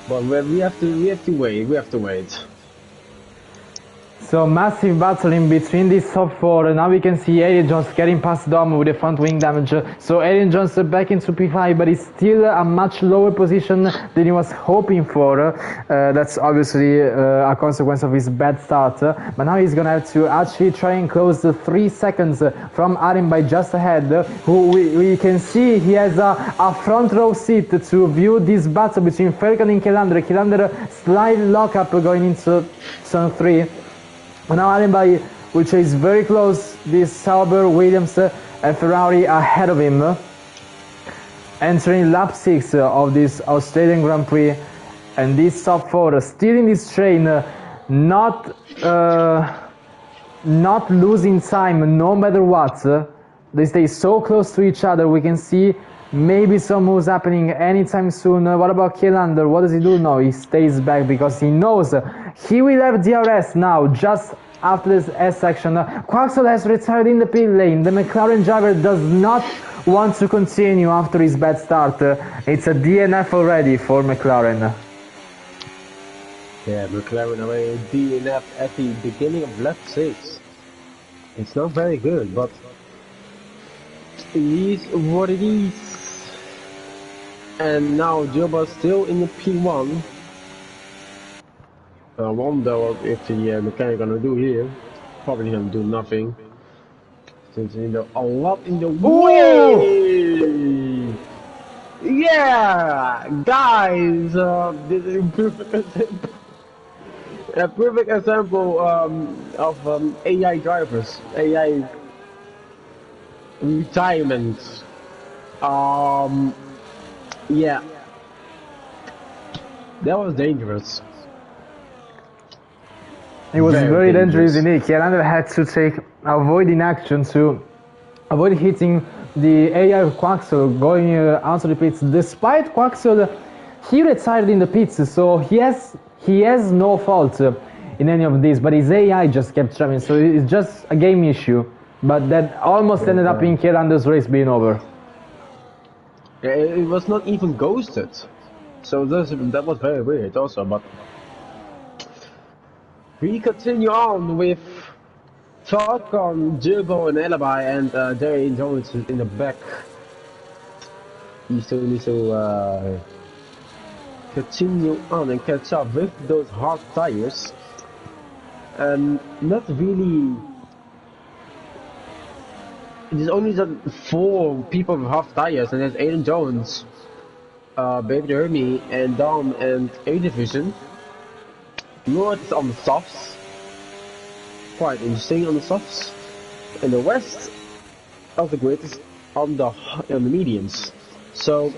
But we have to wait. So massive battle in between these top 4, and now we can see Alien Jones getting past Dom with the front wing damage. So Alien Jones back into P5, but he's still a much lower position than he was hoping for. That's obviously a consequence of his bad start. But now he's gonna have to actually try and close the 3 seconds from Arim by just ahead, who we can see he has a front row seat to view this battle between Falcon and Kielander. Kielander slight lockup going into turn 3. Now Arenby will chase very close this Sauber, Williams and Ferrari ahead of him. Entering lap 6 of this Australian Grand Prix, and this top 4 still in this train, not losing time no matter what. They stay so close to each other. We can see maybe some moves happening anytime soon. What about Kielander? What does he do now? He stays back because he knows he will have DRS now just after this S section. Quaxel has retired in the pit lane. The McLaren driver does not want to continue after his bad start. It's a DNF already for McLaren. Yeah, McLaren already DNF at the beginning of lap 6. It's not very good, but it is what it is. And now Joba's still in the P1. I wonder if the mechanic gonna do here. Probably gonna do nothing. Since you know a lot in the way. Yeah, guys, this is a perfect example of AI drivers, AI retirement. Yeah, that was dangerous. It was very dangerous dangerous. indeed. Kieran had to take avoiding action to avoid hitting the AI of Quaxel going out of the pits. Despite Quaxel, he retired in the pits, so he has no fault in any of this. But his AI just kept traveling, so it's just a game issue. But that almost ended up in Kieran's race being over. Yeah, it was not even ghosted, so that was very weird also. But we continue on with Falcon, Jurbo, and Alibi, and Jerry Jones in the back. He still needs to continue on and catch up with those hard tires. Not really. There's only 4 people with half tires, and there's Aiden Jones, Baby Hermie, and Dom, and A Division. North is on the softs. Quite interesting on the softs. And the west of the grid is on the mediums. So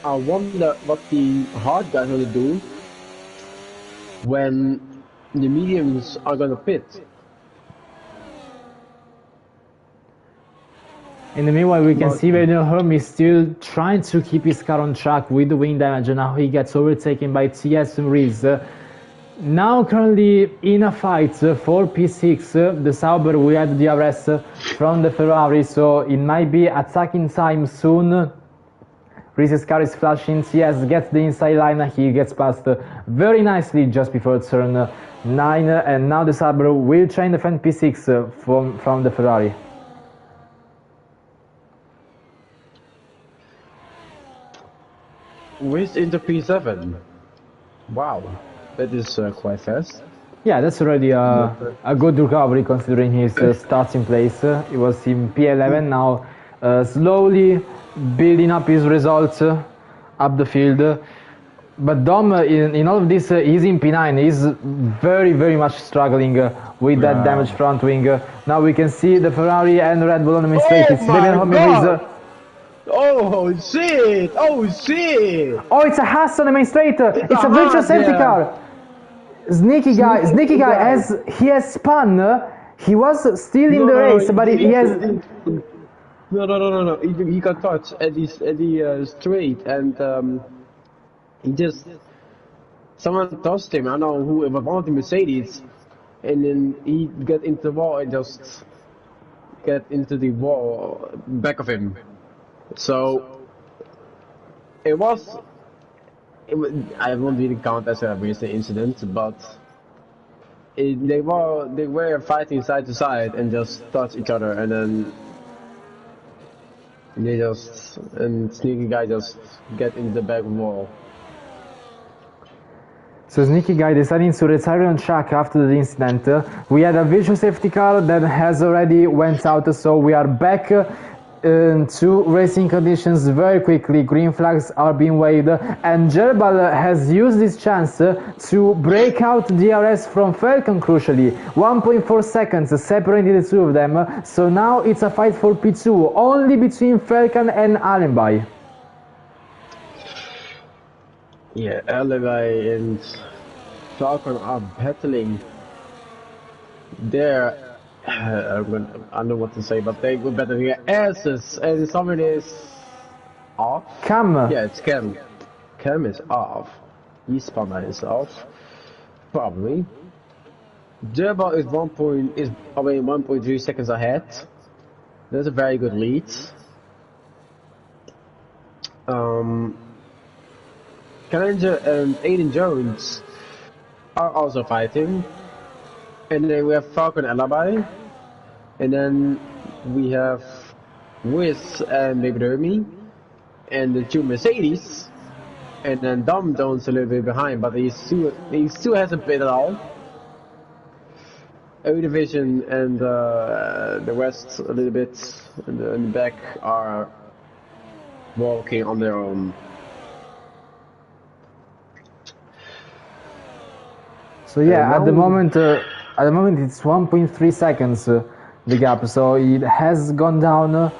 I wonder what the hard guys are gonna do when the mediums are gonna pit. In the meanwhile, we can see Werner Herm is still trying to keep his car on track with the wing damage, and now he gets overtaken by TS Rees. Now currently in a fight for P6, the Sauber we had the DRS from the Ferrari, so it might be attacking time soon. Reese's car is flashing, TS gets the inside line, he gets past very nicely just before turn 9, and now the Sauber will try and defend P6 from the Ferrari. With into P7. Wow, that is quite fast. Yeah, that's already a good recovery considering his starting place. He was in P11 now, slowly building up his results up the field. But Dom, in all of this, he's in P9. He's very much struggling with that damaged front wing. Now we can see the Ferrari and Red Bull on the main straight. It's Oh shit! Oh shit! Oh, it's a Haas on the main straight. It's a virtual safety car. Sneaky guy, as he has spun, he was still in the race, but he has... No. He got touched at the straight, and he just... Someone touched him, I don't know who, it was one of the Mercedes, and then he got into the wall and just get into the wall back of him. So it was I won't really count as a recent incident, but they were fighting side to side and just touched each other, and then Sneaky Guy just get into the back wall. So Sneaky Guy deciding to retire on track after the incident. We had a visual safety car that has already went out, so we are back to racing conditions very quickly. Green flags are being waved, and Gerbal has used this chance to break out DRS from Falcon crucially. 1.4 seconds separating the two of them, so now it's a fight for P2, only between Falcon and Allenby. Yeah, Alibi and Falcon are battling there. I don't know what to say, but they go better their asses, and someone is off. Cam. Yeah, it's Cam. Cam is off. He spun by himself, probably. Gerbo is 1.3 seconds ahead. That's a very good lead. Challenger and Aiden Jones are also fighting. And then we have Falcon Alibi. and then we have Wiz and McDermott, and the two Mercedes, and then Dom Jones a little bit behind, but he still hasn't played at all. A division and the rest a little bit in the back are walking on their own. So yeah, at the moment it's 1.3 seconds the gap. So it has gone down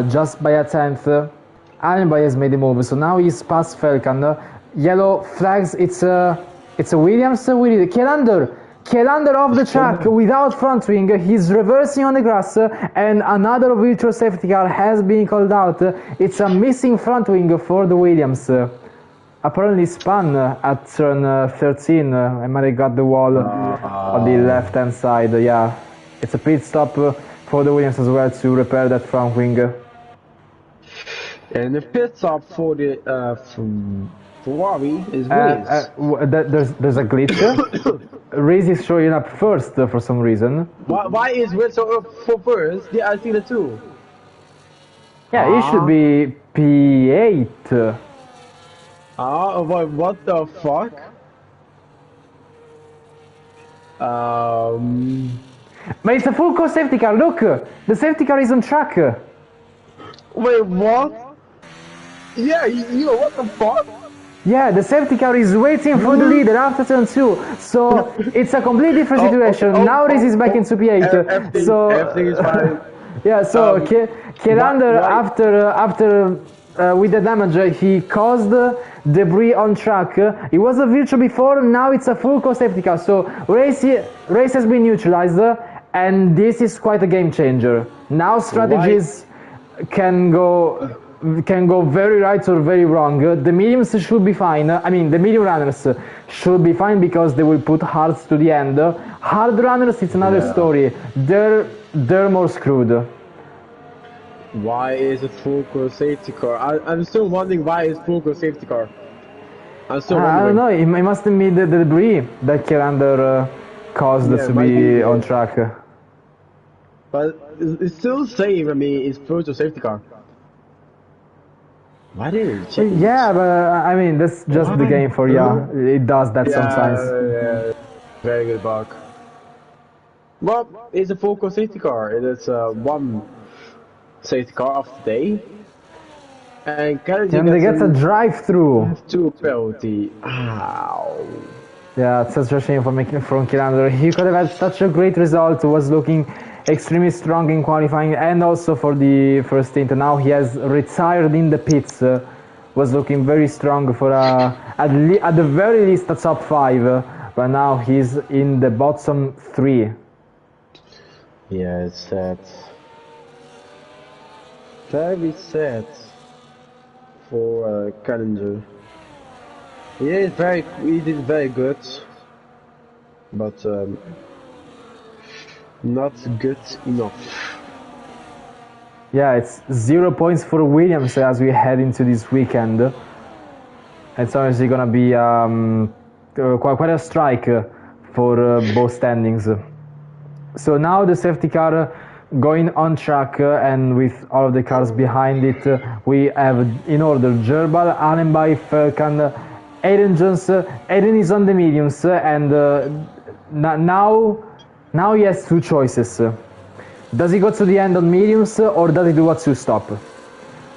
just by a tenth. Allenby has made a move, so now he's past Falcon. Yellow flags. It's a Williams. Kielander off the track without front wing. He's reversing on the grass, and another virtual safety car has been called out. It's a missing front wing for the Williams. Apparently spun at turn 13. I might have got the wall on the left hand side. Yeah, it's a pit stop for the Williams as well to repair that front wing. And the pit stop for the Ferrari is Wiz. There's a glitch. Reese is showing up first for some reason. Why is Wiz so up for first? Yeah, I see the two. Yeah, he should be P8. What the fuck? But it's a full course safety car. Look, the safety car is on track. Wait, what? Yeah, what the fuck? Yeah, the safety car is waiting for the leader after turn 2. So it's a completely different situation. Now Reese is back into P8. So everything is fine. Yeah, so Kielander after with the damage he caused debris on track. It was a virtual before, now it's a full course safety car. So race has been neutralized, and this is quite a game changer. Now strategies can go very right or very wrong. The mediums should be fine. I mean, the medium runners should be fine because they will put hards to the end. Hard runners, it's another story. They're more screwed. Why is it full course safety car? I'm still wondering why it's full course safety car. I'm still wondering. I don't know. It must have been the debris that Kielander caused to be on track. But it's still saying, I mean, it's full course safety car. Why did it change? Yeah, but I mean, that's just the game for you. It does that sometimes. Yeah, very good bug. Well, it's a full course safety car. It is one safety car of the day. And they get a drive-through. 2 penalty. Ow. Yeah, it's such a shame from Kielander. He could have had such a great result. Was looking extremely strong in qualifying and also for the first stint. Now he has retired in the pits. Was looking very strong for at the very least a top 5. But now he's in the bottom 3. Yeah, it's sad. Very sad for Challenger. He did very good, but not good enough. Yeah, it's 0 points for Williams as we head into this weekend. It's obviously gonna be quite a strike for both standings. So now the safety car going on track, and with all of the cars behind it, we have in order Gerbal, Allenby, Falcon, Aiden Jones. Aiden is on the mediums, and now he has 2 choices. Does he go to the end on mediums, or does he do a 2-stop?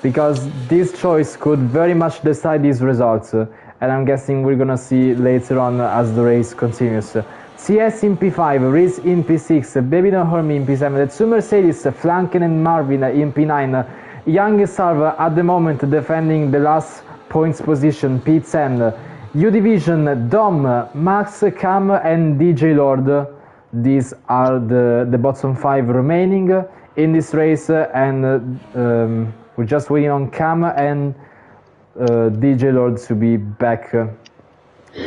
Because this choice could very much decide these results, and I'm guessing we're gonna see later on as the race continues. CS in P5, Reese in P6, Baby No Hermie in P7, the 2 Mercedes, Flanken and Marvin in P9, Young Salva at the moment defending the last points position, P10, U Division, Dom, Max, Cam and DJ Lord. These are the bottom 5 remaining in this race, and we're just waiting on Cam and DJ Lord to be back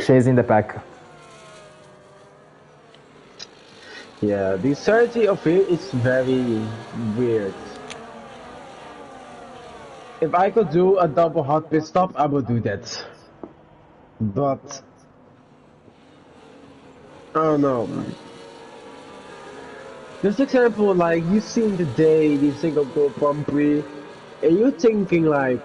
chasing the pack. Yeah, the strategy of it is very weird. If I could do a double hot pit stop, I would do that. But I don't know. Just example, like you seen today the Singapore Grand Prix, and you're thinking like,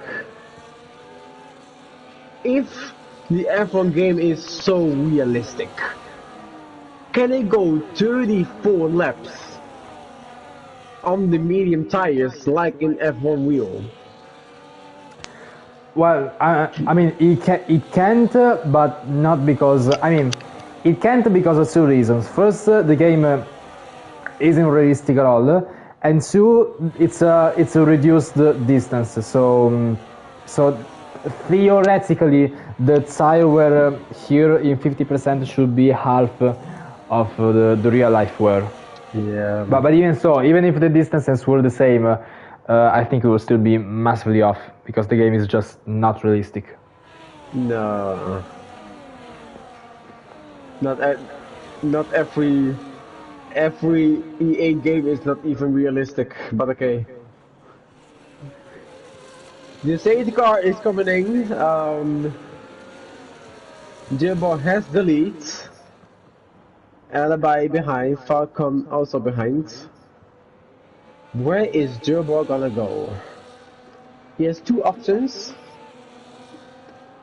if the F1 game is so realistic, can they go 34 laps on the medium tires like in F1 wheel? Well, I mean, it can't, but not because, I mean, it can't because of two reasons. First, the game isn't realistic at all, and two, it's a reduced distance. So theoretically, the tire wear here in 50% should be half of the real life wear. Yeah. But even so, even if the distances were the same, I think it will still be massively off because the game is just not realistic. No. Not every EA game is not even realistic, but okay. The safety car is coming in. Jimbo has the lead. Alibi behind, Falcon also behind. Where is Jimbo gonna go? He has two options.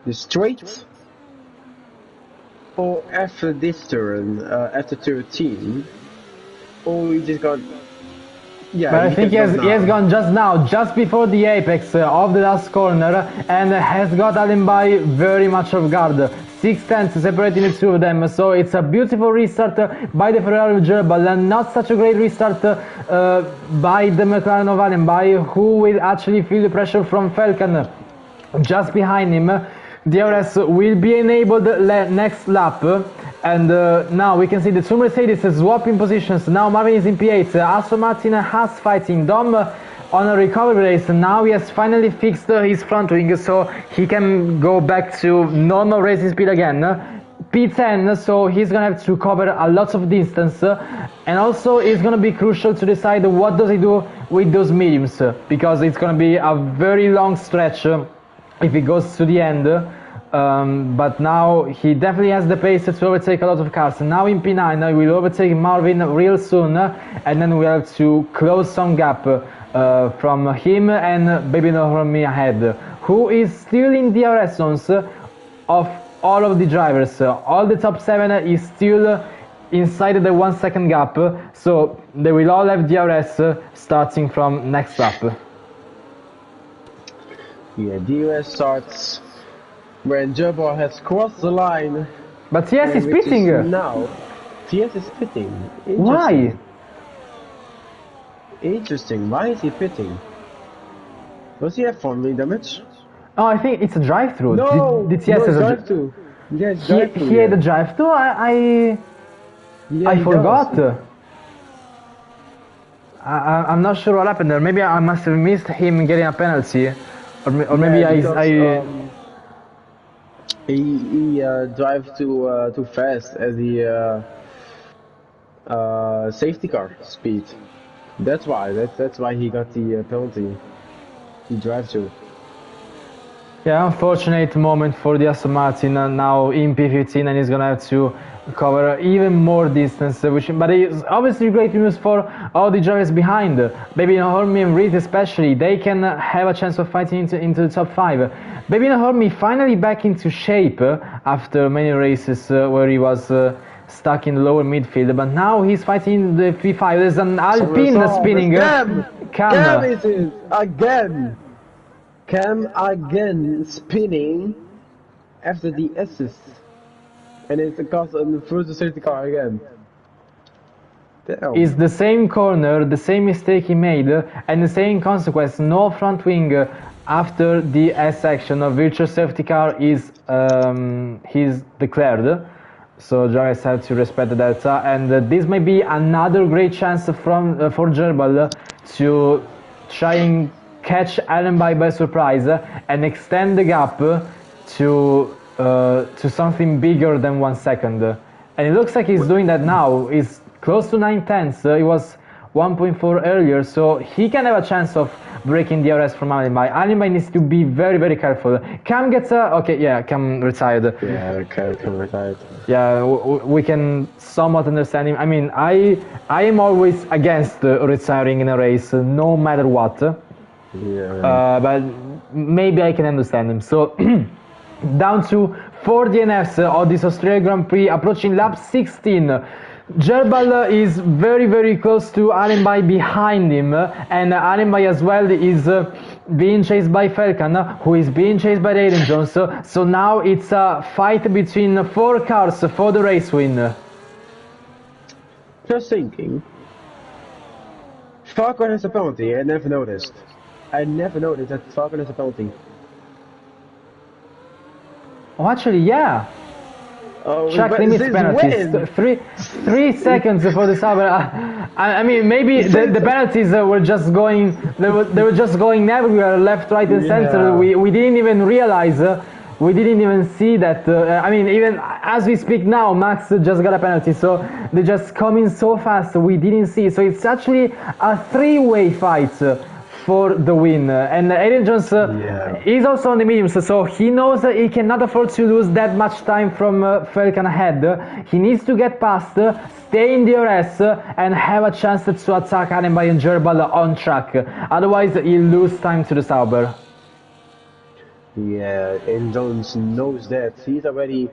The straight or after this turn, after 13. Or he just got... Yeah, but I think he has gone just now, just before the apex of the last corner, and has got Alibi very much off guard. 6 tenths separating the two of them, so it's a beautiful restart by the Ferrari of Gerbil, and not such a great restart by the McLaren of Alibi, who will actually feel the pressure from Falcon just behind him. DRS will be enabled next lap, and now we can see the two Mercedes swapping positions. Now Marvin is in P8, Aston Martin has fighting Dom on a recovery race. Now he has finally fixed his front wing, so he can go back to normal racing speed again. P10, so he's gonna have to cover a lot of distance, and also it's gonna be crucial to decide what does he do with those mediums, because it's gonna be a very long stretch if it goes to the end. But now he definitely has the pace to overtake a lot of cars. Now in P9 he will overtake Marvin real soon, and then we have to close some gap from him and Baby No Hormy ahead, who is still in DRS zones of all of the drivers. All the top 7 is still inside the 1 second gap, so they will all have DRS starting from next lap. Yeah, DRS starts when Gerbo has crossed the line. But TS is pitting! Now, TS is pitting. Why? Interesting, why is he pitting? Does he have front-wing damage? Oh, I think it's a drive-through. No! Did TS has a drive-through. Yeah, he had a drive-through? I forgot. I'm not sure what happened there. Maybe I must have missed him getting a penalty. Or maybe he drives too fast as the safety car speed. That's why he got the penalty. He drives too. Yeah, unfortunate moment for the Aston Martin now in P15, and he's gonna have to cover even more distance, but it's obviously great news for all the drivers behind. Baby Hormy and Reed especially, they can have a chance of fighting into the top 5. Baby Hormy finally back into shape after many races where he was stuck in the lower midfield, but now he's fighting in the P5. There's an Alpine spinning. Cam is it again. Cam again spinning after the assist. And it's a cost on the first safety car again. Damn. It's the same corner, the same mistake he made, and the same consequence. No front wing after the S section. A virtual safety car is he's declared. So drivers have to respect the delta, and this may be another great chance for Gerbil to try and catch Allenby by surprise and extend the gap to something bigger than 1 second. And it looks like he's doing that now. He's close to 9 tenths. He was 1.4 earlier, so he can have a chance of breaking DRS from Alimbai. Alimbai needs to be very, very careful. Cam gets a... Okay, yeah, Cam retired. Yeah, Cam retired. Yeah, we can somewhat understand him. I mean, I am always against retiring in a race, no matter what. Yeah. But maybe I can understand him. So, down to 4 DNFs of this Australia Grand Prix, approaching lap 16. Gerbal is very, very close to Alimbai behind him, and Alimbai as well is being chased by Felkan, who is being chased by Aiden Jones. So now it's a fight between 4 cars for the race win. Just thinking, Falcon has a penalty. I never noticed. I never noticed that Falcon has a penalty. Oh, actually, yeah. Track limits penalties. 3 seconds for the Sauber. I mean, maybe the penalties were just going. They were just going everywhere, left, right, and center. We didn't even realize. We didn't even see that. I mean, even as we speak now, Max just got a penalty. So they just come in so fast. We didn't see. So it's actually a 3-way fight for the win, and Aiden Jones is also on the mediums, so he knows that he cannot afford to lose that much time from Falcon ahead. He needs to get past, stay in DRS, and have a chance to attack Alimbai and Gerbal on track. Otherwise, he'll lose time to the Sauber. Yeah, Aiden Jones knows that. He's already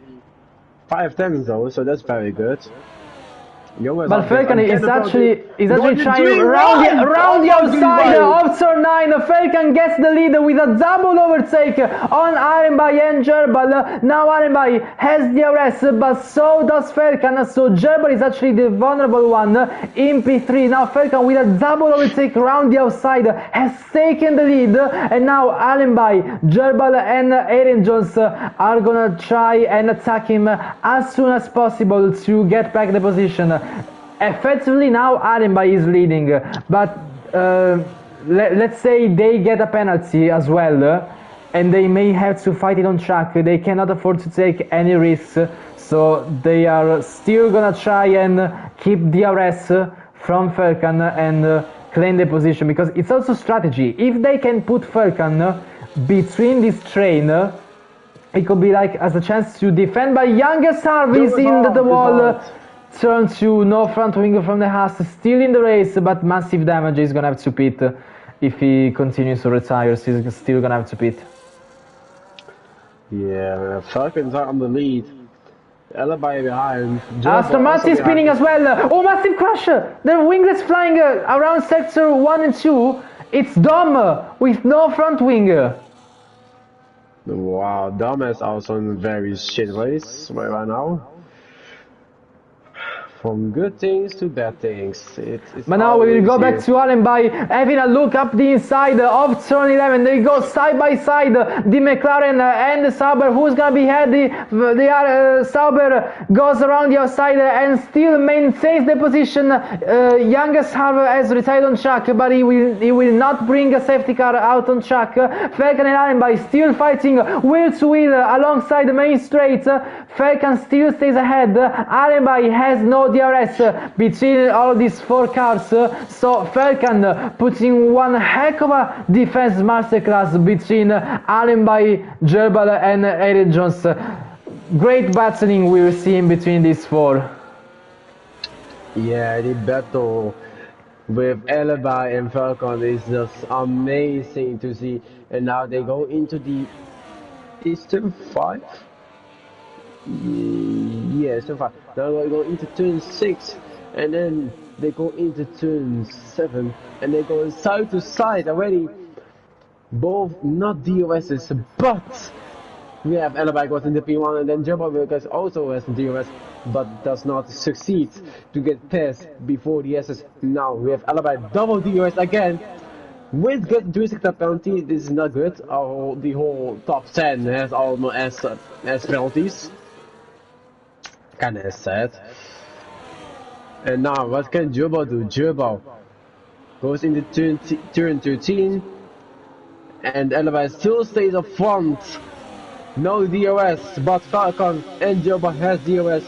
5 tenths though, so that's very good. But Falcon is actually trying around the outside of turn 9. Falcon gets the lead with a double overtake on Alimbai and Gerbal. Now Alimbai has DRS, but so does Falcon. So Gerbal is actually the vulnerable one in P3. Now Falcon with a double overtake around the outside has taken the lead, and now Alimbai, Gerbal and Aiden Jones are gonna try and attack him as soon as possible to get back the position. Effectively now Alimbai is leading, but let's say they get a penalty as well, and they may have to fight it on track. They cannot afford to take any risks, so they are still gonna try and keep DRS from Falcon and claim the position, because it's also strategy. If they can put Falcon between this train, it could be like as a chance to defend, by youngest Harvey's in the wall. Turn to no front wing from the Haas, still in the race, but massive damage. He's gonna have to pit if he continues to retire. He's still gonna have to pit. Yeah, Falcons are on the lead. Alimbai behind. Aston Martin spinning as well. Oh, massive crash! The winglets flying around sector 1 and 2. It's Dom with no front wing. Wow, Dom is also in a very shit race right now. From good things to bad things. But now we will go back to Alimbai, having a look up the inside of turn 11. They go side by side, the McLaren and the Sauber. Who's gonna be ahead? The Sauber goes around the outside and still maintains the position. Youngest Harvey has retired on track, but he will not bring a safety car out on track. Falcon and Alimbai still fighting wheel to wheel alongside the main straight. Falcon still stays ahead. Alimbai has no DRS between all of these 4 cars, so Falcon putting one heck of a defense masterclass between Alimbai, Gerbal and Aiden Jones. Great battling we were seeing between these 4. Yeah, the battle with Alimbai and Falcon is just amazing to see. And now they go into the Eastern 5. Yeah, so far. Now they go into turn 6, and then they go into turn 7, and they go side to side already. Both not DOSs, but we have Alimbai goes into P1, and then Gerbal also has DOS, but does not succeed to get past before the S's. Now we have Alimbai double DOS again. With good 3-sector penalty, this is not good. The whole top 10 has almost as penalties. Kinda sad. And now what can Gerbal do? Gerbal goes into turn 13, and Alimbai still stays up front. No DOS, but Falcon and Gerbal has DOS.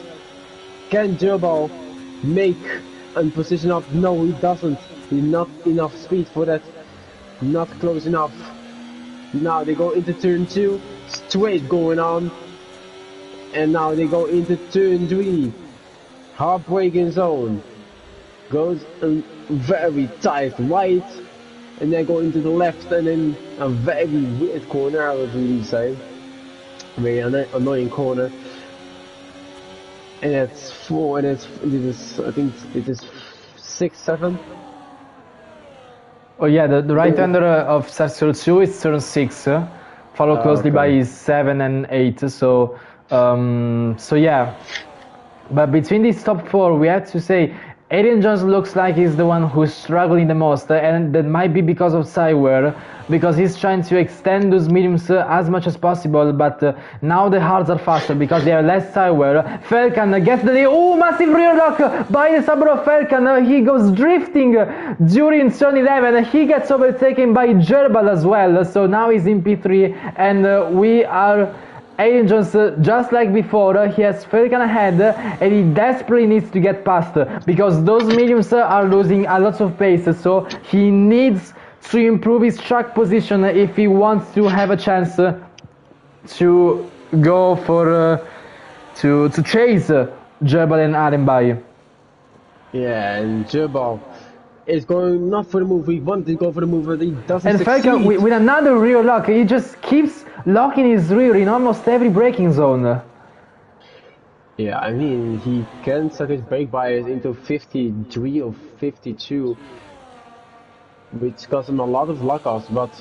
Can Gerbal make and position up. No, he doesn't. He's not enough speed for that. Not close enough. Now they go into turn 2, straight going on. And now they go into turn 3. Hard braking zone. Goes very tight right. And then go into the left and then a very weird corner, I would really say. Very annoying corner. And that's 4, and this is, I think it is 6, 7. Oh yeah, the right-hander of Circle 2 is turn 6, followed closely by 7 and 8. So yeah. But between these top 4, we have to say Adrian Jones looks like he's the one who's struggling the most, and that might be because of sideware, because he's trying to extend those mediums as much as possible, but now the hards are faster because they have less sideware. Falcon gets the massive rear lock by the Sabre of Falcon. He goes drifting during turn 11. He gets overtaken by Gerbal as well, so now he's in P3, and we are Adrian Jones, just like before, he has Falcon ahead, and he desperately needs to get past because those mediums are losing a lot of pace, so he needs to improve his track position if he wants to have a chance to go for to chase Gerbal and Arenby. Yeah, and Gerbal is going not for the move. He wanted to go for the move, but he doesn't and succeed. Falcon with another rear lock, he just keeps locking his rear in almost every braking zone. Yeah, I mean, he can set his brake bias into 53 or 52, which costs him a lot of lock-offs, but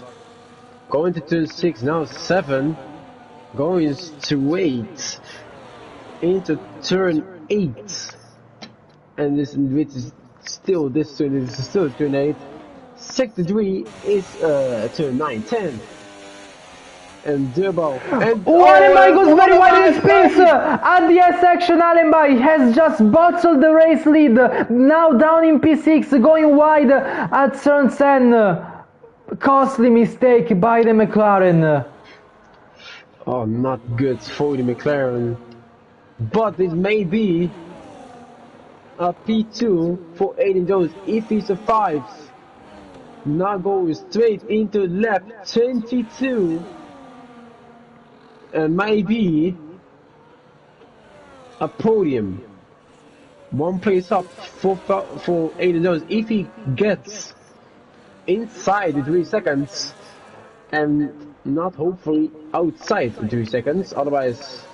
going to turn 6, now 7, going straight into turn 8, and this, which is still, this turn is still turn 8, sector 3 is turn 9, 10. And Gerbal. Arenby goes very wide in space! At the S section, Arenby has just bottled the race lead. Now down in P6, going wide at turn 10. Costly mistake by the McLaren. Oh, not good for the McLaren. But it may be a P2 for Adrian Jones if he survives. Now going straight into lap 22. And maybe a podium. One place up for Adrian Jones if he gets inside the 3 seconds and not hopefully outside the 3 seconds. Otherwise,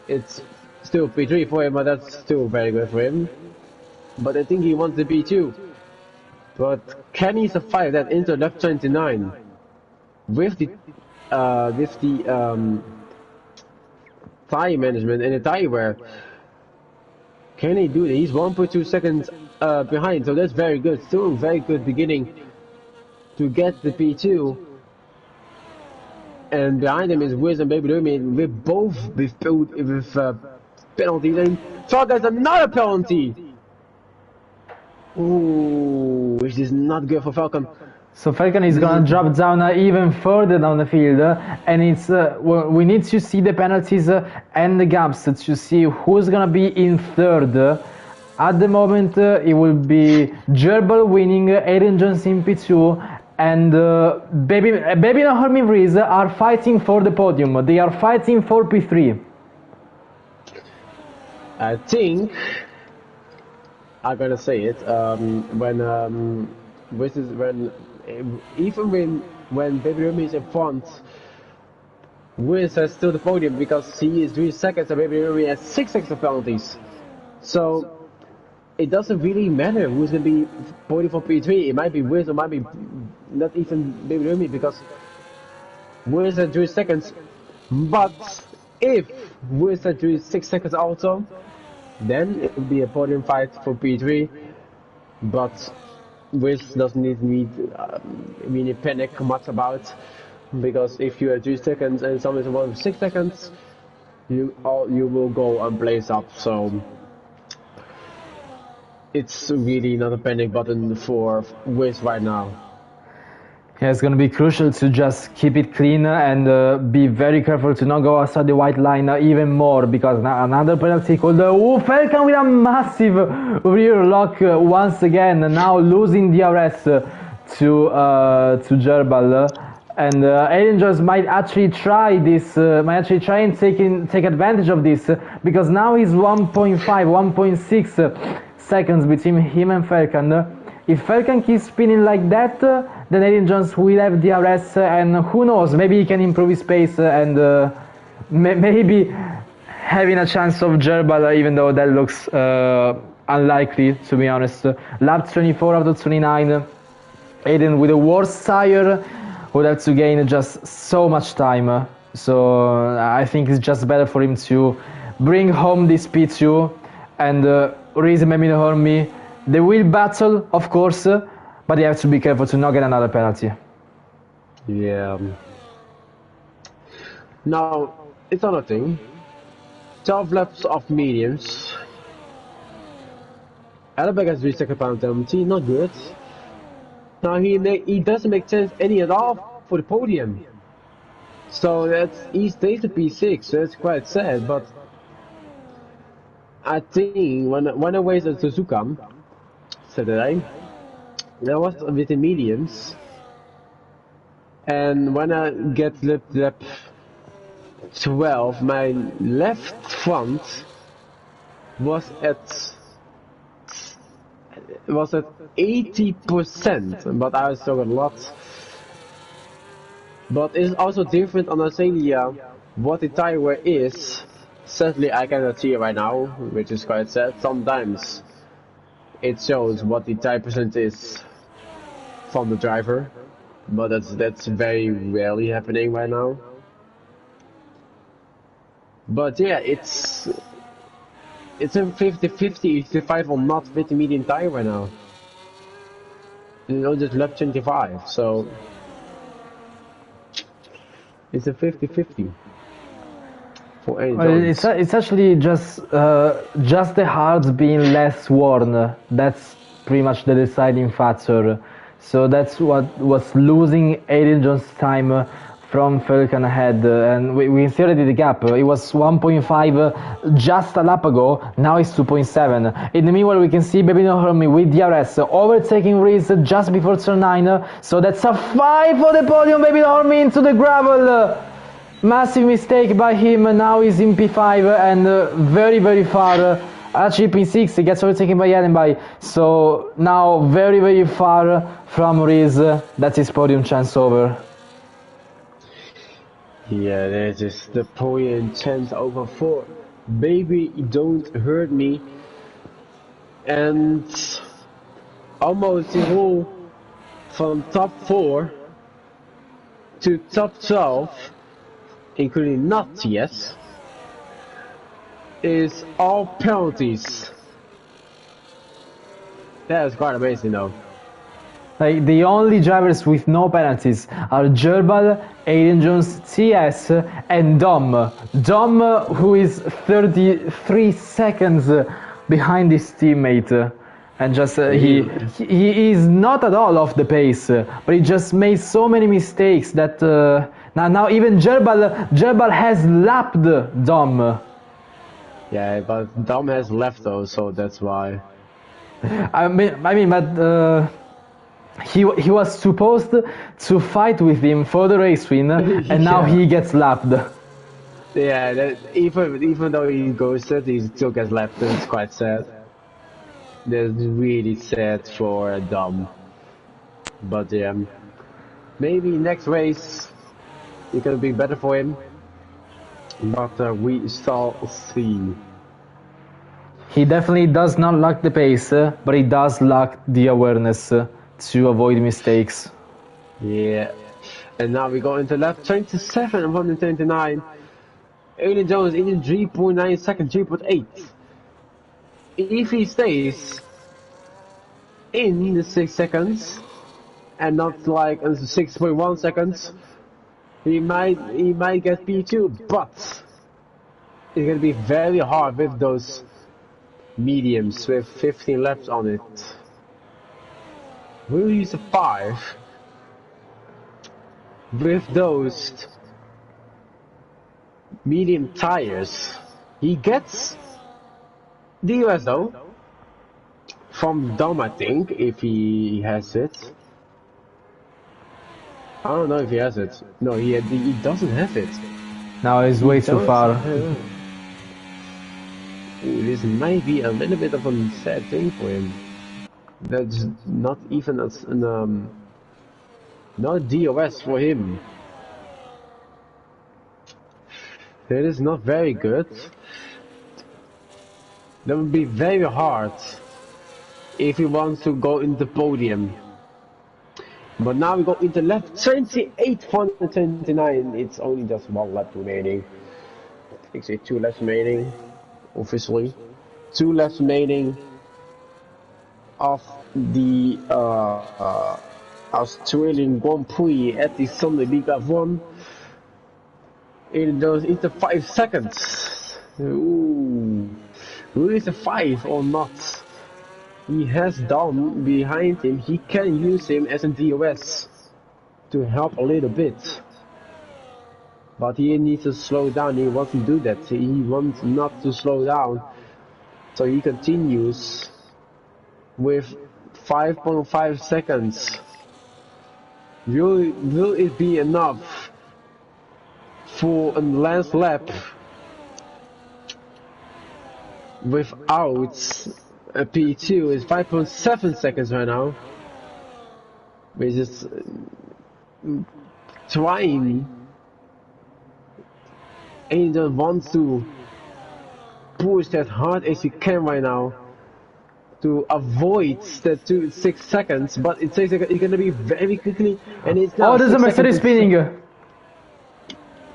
it's still P3 for him, but that's still very good for him. But I think he wants the P2. But can he survive that into lap 29 with the tire management and the tire wear? Can he do it? He's 1.2 seconds behind, so that's very good. Still a very good beginning to get the P2. And behind him is Wiz and Baby Rumi with both with penalties. And Falcon has another penalty. Ooh, which is not good for Falcon. So Falcon is gonna drop down even further down the field, and it's we need to see the penalties and the gaps to see who's gonna be in third. At the moment, it will be Gerbal winning, Adrian Jones in P2, and Baby and Hermie Vries are fighting for the podium. They are fighting for P3. I think I'm gonna say it when Baby Rumi is in front, Wiz has still the podium because he is 3 seconds and Baby Rumi has 6 seconds of penalties. So it doesn't really matter who's gonna be podium for P3. It might be Wiz or might be not even Baby Rumi because Wiz has 3 seconds. But if Wiz has 6 seconds also, then it would be a podium fight for P3. But Wiz doesn't need really panic much about, because if you have 3 seconds and someone is one 6 seconds, you will go and blaze up. So it's really not a panic button for Wiz right now. Yeah, it's going to be crucial to just keep it clean and be very careful to not go outside the white line even more, because now another penalty called. Falcon with a massive rear lock once again, now losing DRS to Gerbal. And Alien Jones might actually try this, might actually try and take advantage of this, because now he's 1.5, 1.6 seconds between him and Falcon. If Falcon keeps spinning like that, then Alien Jones will have DRS, and who knows, maybe he can improve his pace and maybe having a chance of Gerbal, even though that looks unlikely, to be honest. Lap 24 out of 29. Aiden with a worse tire would have to gain just so much time. So I think it's just better for him to bring home this P2 and Reese and maybe harm me. They will battle, of course, but they have to be careful to not get another penalty. Yeah. Now, it's another thing. 12 laps of mediums. Alabek has reached second penalty, not good. Now he doesn't make sense any at all for the podium. So he stays at P6, so that's quite sad, but I think when I was at Suzuka Saturday, that was with the mediums, and when I get lap 12, my left front was at 80%, but I still got a lot. But it's also different on Australia what the tire wear is. Sadly, I cannot see it right now, which is quite sad. Sometimes it shows what the tire percent is from the driver, but that's very rarely happening right now. But yeah, it's a 50-50 if the 5 will not fit the medium tire right now. You know, just lap 25, so it's a 50-50 for any It's actually just the hards being less worn. That's pretty much the deciding factor. So that's what was losing Aiden Jones' time from Falcon ahead, and we can see already the gap. It was 1.5 just a lap ago, now it's 2.7. In the meanwhile, we can see Baby No Hermie with DRS overtaking Reese just before turn 9, so that's a 5 for the podium. Baby No Hermie into the gravel. Massive mistake by him, now he's in P5 and very far. Actually P6, he gets overtaken by Yadenbai, so now very far from Reese. That's his podium chance over. Yeah, there's just the podium chance over for Baby Don't Hurt Me, and almost the whole from top 4 to top 12, including not yes, is all penalties. That is quite amazing though. Like, the only drivers with no penalties are Gerbal, Aiden Jones, TS and Dom. Dom, who is 33 seconds behind his teammate. And just he is not at all off the pace, but he just made so many mistakes that now even Gerbal has lapped Dom. Yeah, but Dom has left though, so that's why. I mean, but he was supposed to fight with him for the race win, and now he gets lapped. Yeah, even though he goes third, he still gets lapped. It's quite sad. That's really sad for Dom. But yeah, maybe next race it can be better for him. But we shall see. He definitely does not lack the pace, but he does lack the awareness to avoid mistakes. Yeah, and now we go into lap 27 of 129. Aiden Jones in 3.9 seconds, 3.8. If he stays in the 6 seconds and not like 6.1 seconds, he might get P2, but it's gonna be very hard with those mediums with 15 laps on it. Will he survive? with those medium tires. He gets the US though, from Dom I think, if he has it. I don't know if he has it. No, he doesn't have it. Now he's way too far. Ooh, this might be a little bit of a sad thing for him. That's not even not DOS for him. That is not very good. That would be very hard if he wants to go in the podium. But now we go into lap 28 from the 29. It's only just one lap remaining. I think it's 2 laps remaining, officially. 2 laps remaining of the Australian Grand Prix at the Sunday League of 1. It goes into 5 seconds. Ooh. Who is a 5 or not? He has Dom behind him. He can use him as a DOS to help a little bit. But he needs to slow down. He wants to do that. He wants not to slow down. So he continues with 5.5 seconds. Will it be enough for a last lap without a P2? Is 5.7 seconds right now, which is trying. Angel wants to push as hard as he can right now to avoid the 6 seconds, but it says it's gonna be very quickly, and it's now. Oh, there's a Mercedes spinning.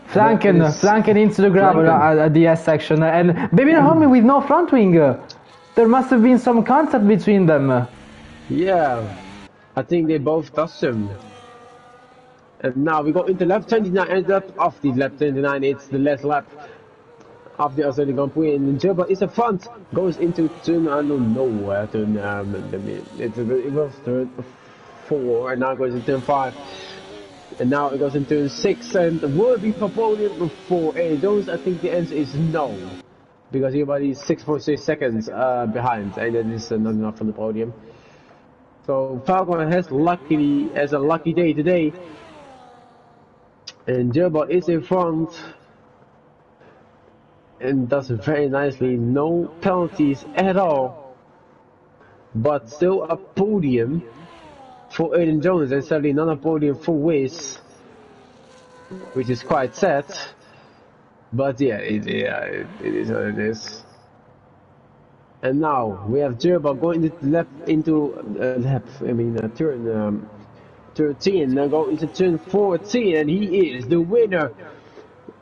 Flanken into the gravel at the S section, and Baby Naomi with no front wing. There must have been some contact between them. Yeah, I think they both touched him. And now we go into lap 29, and off the lap 29, it's the last lap of the Australian Grand Prix, and Gerber is a front, goes into turn, I don't know where turn, it was turn 4, and now it goes into turn 5. And now it goes into turn 6, and will it be for podium for Eddie Jones? I think the answer is no. Because everybody is 6.6 seconds behind, and that is not enough for the podium. So Falcon has a lucky day today. And Gerber is in front. And does it very nicely, no penalties at all. But still a podium for Aiden Jones, and sadly not a podium for Wiz, which is quite sad. But yeah, it is what it is. And now we have Gerber going into turn 13, and go into turn 14, and he is the winner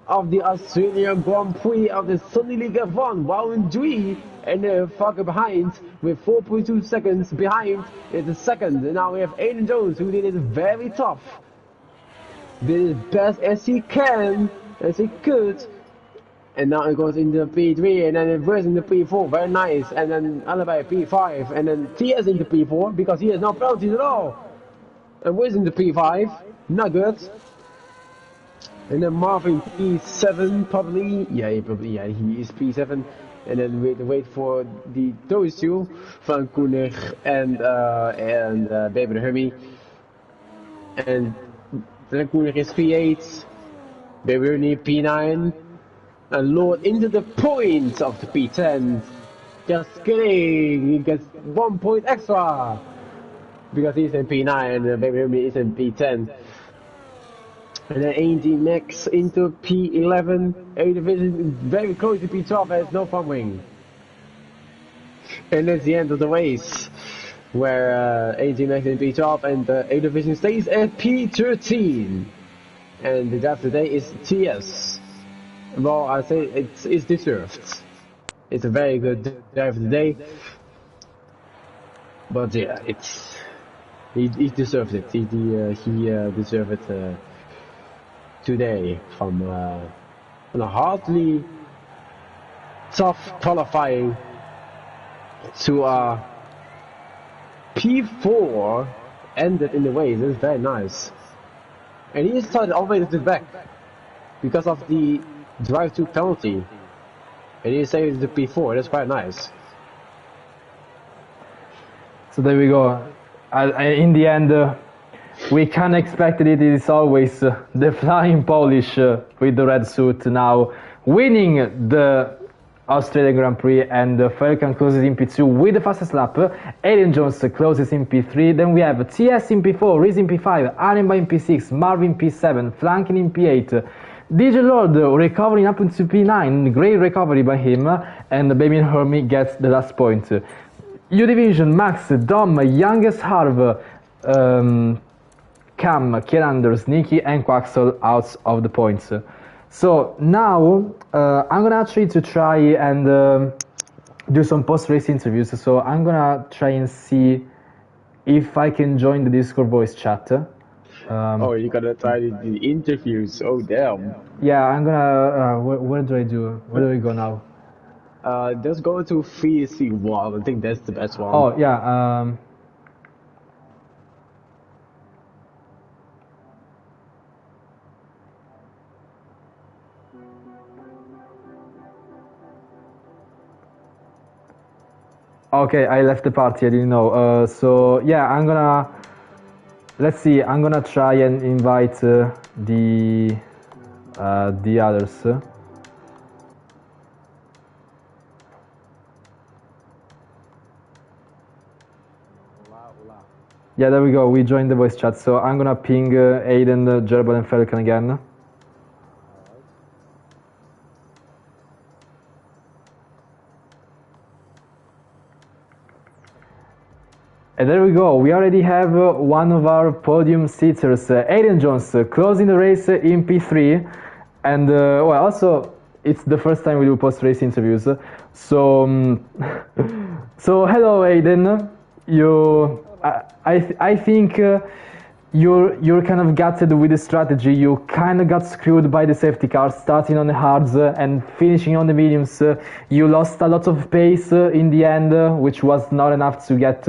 of the Australian Grand Prix of the Sunday League F1, Wout 3, and Falcon behind with 4.2 seconds behind is the second. And now we have Aiden Jones, who did it very tough, did as best as he can, as he could. And now it goes into P3, and then it goes into P4, very nice, and then Alibi P5, and then TS into P4, because he has no penalties at all. And Wiz into P5, not good. And then Marvin P7, probably, he is P7. And then we wait for those two, Van Koenig and Baby the Hermie. And Van Koenig is P8, Baby Hermie P9. And Lord into the point of the P10. Just kidding, he gets 1 point extra. Because he's in P9 and Baby Hermie is in P10. And then AG Max into P11. A division very close to P12, has no front wing. And that's the end of the race, where AG Max in P12 and A division stays at P13. And the drive today is TS. Well, I say it's deserved. It's a very good drive today. But yeah, he deserves it. He deserved it today from a hardly tough qualifying to P4 ended in the way. This is very nice. And he started all the way to the back because of the drive-through penalty. And he saved the P4. That's quite nice. So there we go. In the end, we can expect it. It is always the flying Polish with the red suit now winning the Australian Grand Prix, and Falcon closes in P2 with the fastest lap. Aiden Jones closes in P3. Then we have TS in P4, Riz in P5, Arenba in P6, Marvin P7, Flanking in P8. DJ Lord recovering up into P9, great recovery by him, and Baby Hermie gets the last point. U Division, Max, Dom, Youngest Harv, Cam, Kielanders, Nikki, and Quaxel out of the points. So now I'm gonna actually to try and do some post-race interviews. So I'm gonna try and see if I can join the Discord voice chat. Oh, you gotta try the interviews. Oh, damn. Yeah, I'm gonna. Where do I do? Where do we go now? Just go to 3C1. I think that's the best one. Oh yeah. Okay, I left the party. I didn't know. So yeah, I'm gonna. Let's see. I'm gonna try and invite the others. Yeah, there we go. We joined the voice chat. So I'm gonna ping Aiden, Gerbil, and Falcon again. And there we go. We already have one of our podium sitters, Aiden Jones, closing the race in P3. And well, also it's the first time we do post-race interviews. So, so hello, Aiden. I think you're kind of gutted with the strategy. You kind of got screwed by the safety car, starting on the hards and finishing on the mediums. You lost a lot of pace in the end, which was not enough to get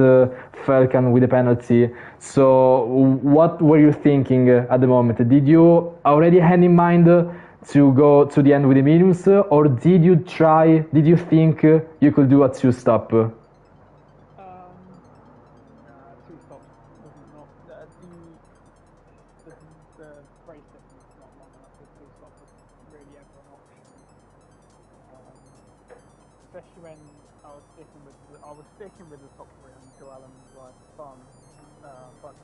Falcon with the penalty. So what were you thinking at the moment? Did you already had in mind to go to the end with the mediums, or did you think you could do a two-stop? Especially when I was sticking with the top three until Alan was fun, but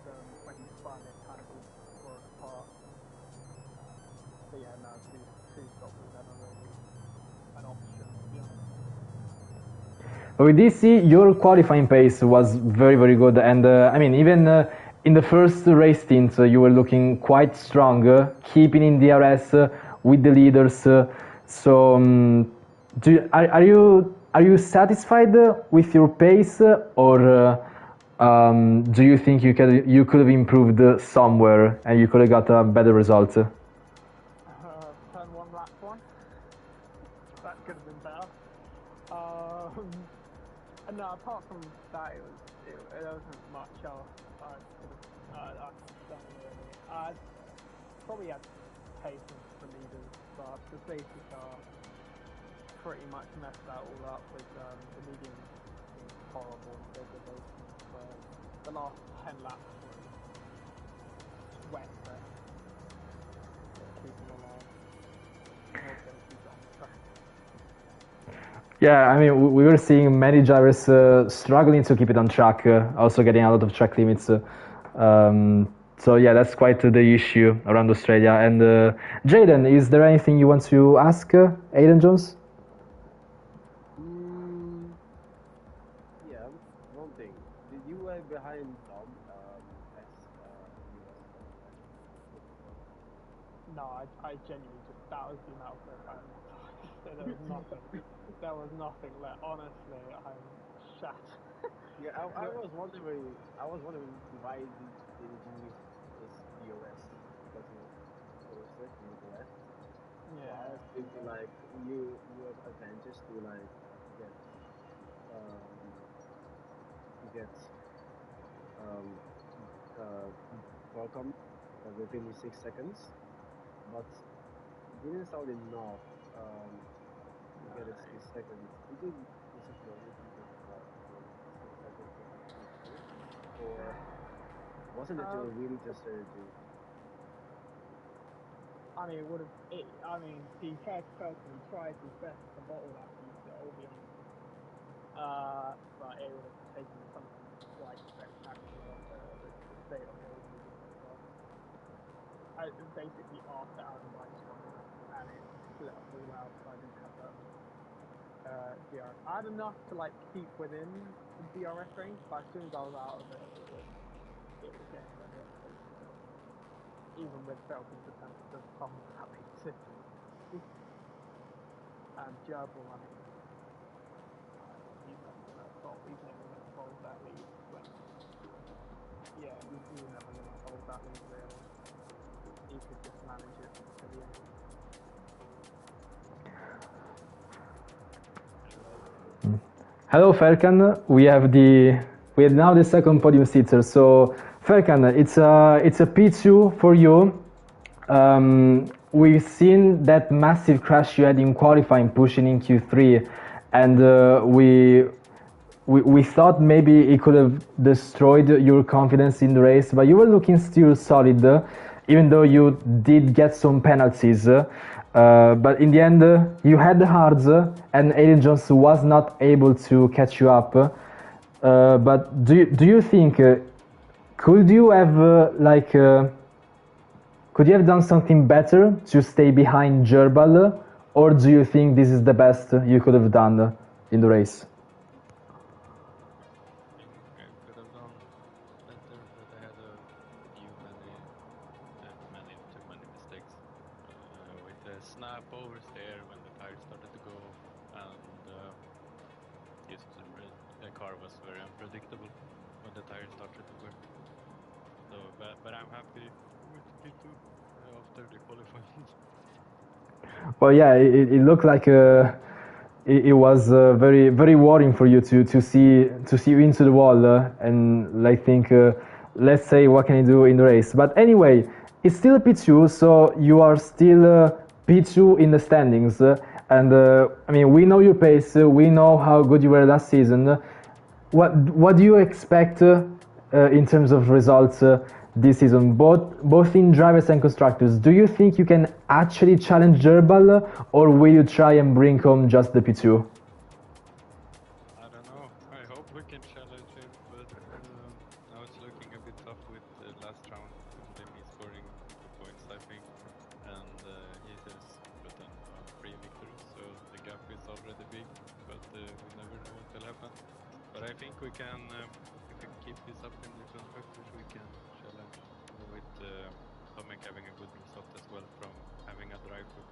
when he spun it kind of broke apart. So yeah, no, two stops was never really an option, to be honest. With DC, your qualifying pace was very, very good, and I mean, even in the first race stint, you were looking quite strong, keeping in DRS with the leaders. So, are you satisfied with your pace, or do you think you could have improved somewhere and you could have got a better result? Turn one, lap one. That could have been better. And no, apart from that, it wasn't much else I could have done really. I probably had patience for leaders, but the safety car pretty much messed that all up with the medium being horrible and degradation. So the last 10 laps were wet there. Keep them alive. Yeah, I mean, we were seeing many drivers struggling to keep it on track, also getting a lot of track limits. So yeah, that's quite the issue around Australia. And Jaden, is there anything you want to ask Aiden Jones? Yeah, one thing. Did you were behind Tom No, I genuinely just, that was the amount of time. So there was nothing left. Honestly, I'm shattered. Yeah, I was wondering why did you use this DOS because it was working with the left. Yeah. So I was thinking like you have advantage to like get welcome within 6 seconds, but didn't sound enough to get it 6 seconds. Did you disappointed because of 6 seconds was not enough, or wasn't it really just surgery? I mean, it would have. I mean, he had personally tried his best to bottle that piece, I'll be honest. But it would have taken something quite spectacular to stay on the old I basically after Aaron White swung and it split up all out, so I didn't have that DRS. I had enough to like keep within the DRS range, but as soon as I was out of it, it was getting a bit. Even with Falcon's attempt to come at me too. And Gerbil, I mean, he's never going to fold. He's never going to fold that lead. When, yeah, he's never going to fold that lead really. He could just manage it to the end. Hello, Falcon. We have now the second podium sitter. So, Falcon, it's a P2 for you. We've seen that massive crash you had in qualifying, pushing in Q3, and we thought maybe it could have destroyed your confidence in the race, but you were looking still solid, even though you did get some penalties. But in the end, you had the hards, and Aiden Jones was not able to catch you up. But do you think could you have could you have done something better to stay behind Gerbil, or do you think this is the best you could have done in the race? I think I could have done better, but I had too many mistakes. With the snap overs there when the tires started to go, and the car was very unpredictable when the tires started to work. So, but I'm happy with P2 after the qualifying. Well, yeah, it looked like it was very very worrying for you to see you into the wall and like think let's say what can you do in the race. But anyway, it's still P2, so you are still P2 in the standings. And I mean, we know your pace, we know how good you were last season. What do you expect in terms of results this season, both in drivers and constructors? Do you think you can actually challenge Gerbil, or will you try and bring home just the P2? I don't know. I hope we can challenge him, but now it's looking a bit tough with the last round. Only me scoring the points, I think, and he has gotten 3 victories, so the gap is already big. But we never know what will happen. But I think we can, if we keep this up in the constructors, we can challenge with Tomek having a good result as well from having a drive through.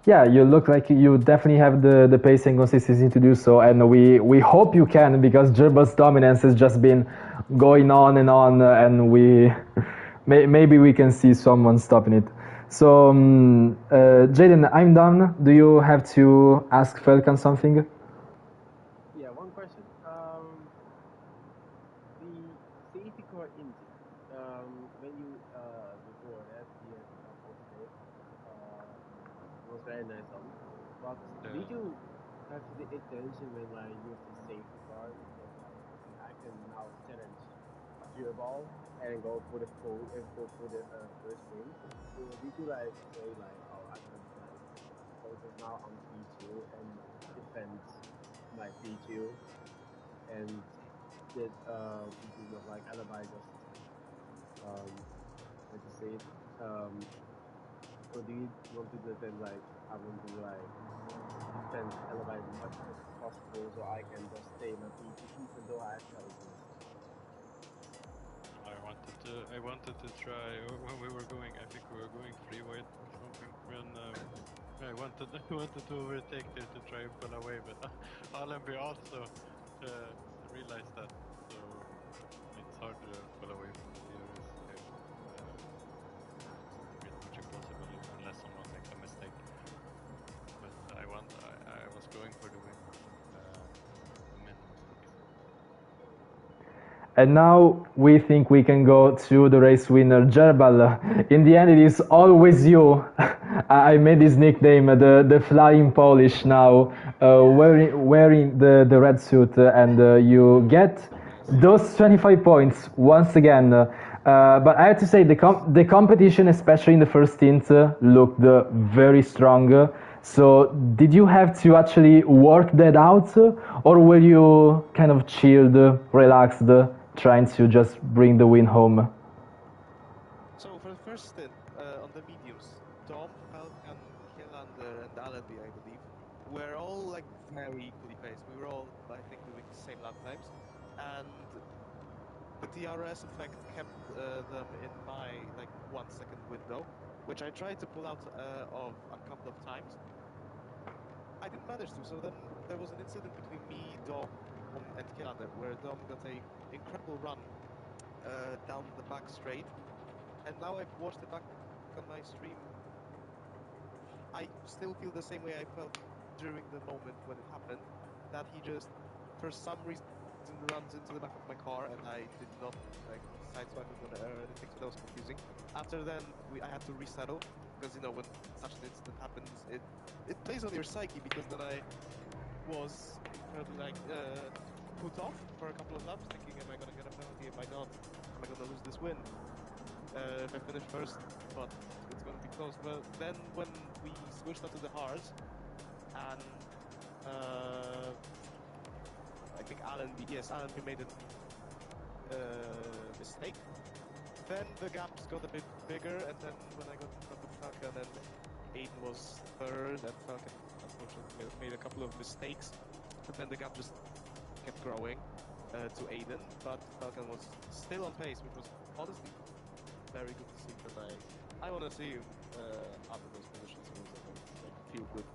Yeah, you look like you definitely have the pace and consistency to do so, and we hope you can, because Gerbil's dominance has just been going on, and maybe we can see someone stopping it. So, Jaden, I'm done. Do you have to ask Falcon something? Yeah, one question. The safety car engine, when you before that, the it was very nice on. But did you have the intention when I use the safety car that I can now challenge Gearball and go for the first win? Or did you like say like, oh, I'm gonna like focus now on P2 and defend my P2 and did P2 not like alibi just how to say it or do you want to defend like I want to like defend alibi as much as possible so I can just stay my P2 even though I have challenges? I wanted to try when we were going. I think we were going 3 wide or something. When I wanted to overtake there to try and pull away, but Allenby also realized that, so it's hard to pull away from the DRS there. Pretty much impossible unless someone makes a mistake. But I was going for the win. Many mistakes. And now we think we can go to the race winner, Jerbal. In the end, it is always you. I made this nickname, the Flying Polish now, wearing the red suit, and you get those 25 points once again. But I have to say, the competition, especially in the first stint, looked very strong. So did you have to actually work that out, or were you kind of chilled, relaxed, trying to just bring the win home? So for the first stint on the mediums, Dom, Falcon, Kjellander, and Allenby, I believe, were all like very equally paced. We were all, I think, doing the same lap times, and the DRS effect kept them in my like 1 second window, which I tried to pull out of a couple of times. I didn't manage to. So then there was an incident between me, Dom, and Kjellander, where Dom got a incredible run down the back straight. And now I've watched it back on my stream. I still feel the same way I felt during the moment when it happened. That he just, for some reason, runs into the back of my car, and I did not like sideswipe him or anything, so that was confusing. After then, I had to resettle because when such an incident happens, it plays on your psyche, because then I was incredibly put off for a couple of laps, thinking, am I gonna get a penalty? Am I not? Am I gonna lose this win? If I finish first, but it's going to be close. But then when we switched up to the hards, and I think Allenby made a mistake. Then the gaps got a bit bigger, and then when I got in front of Falcon, and Aiden was third, and Falcon unfortunately made a couple of mistakes, and then the gap just kept growing to Aiden, but Falcon was still on pace, which was honestly very good to see, because I want to see him up in those positions. I feel good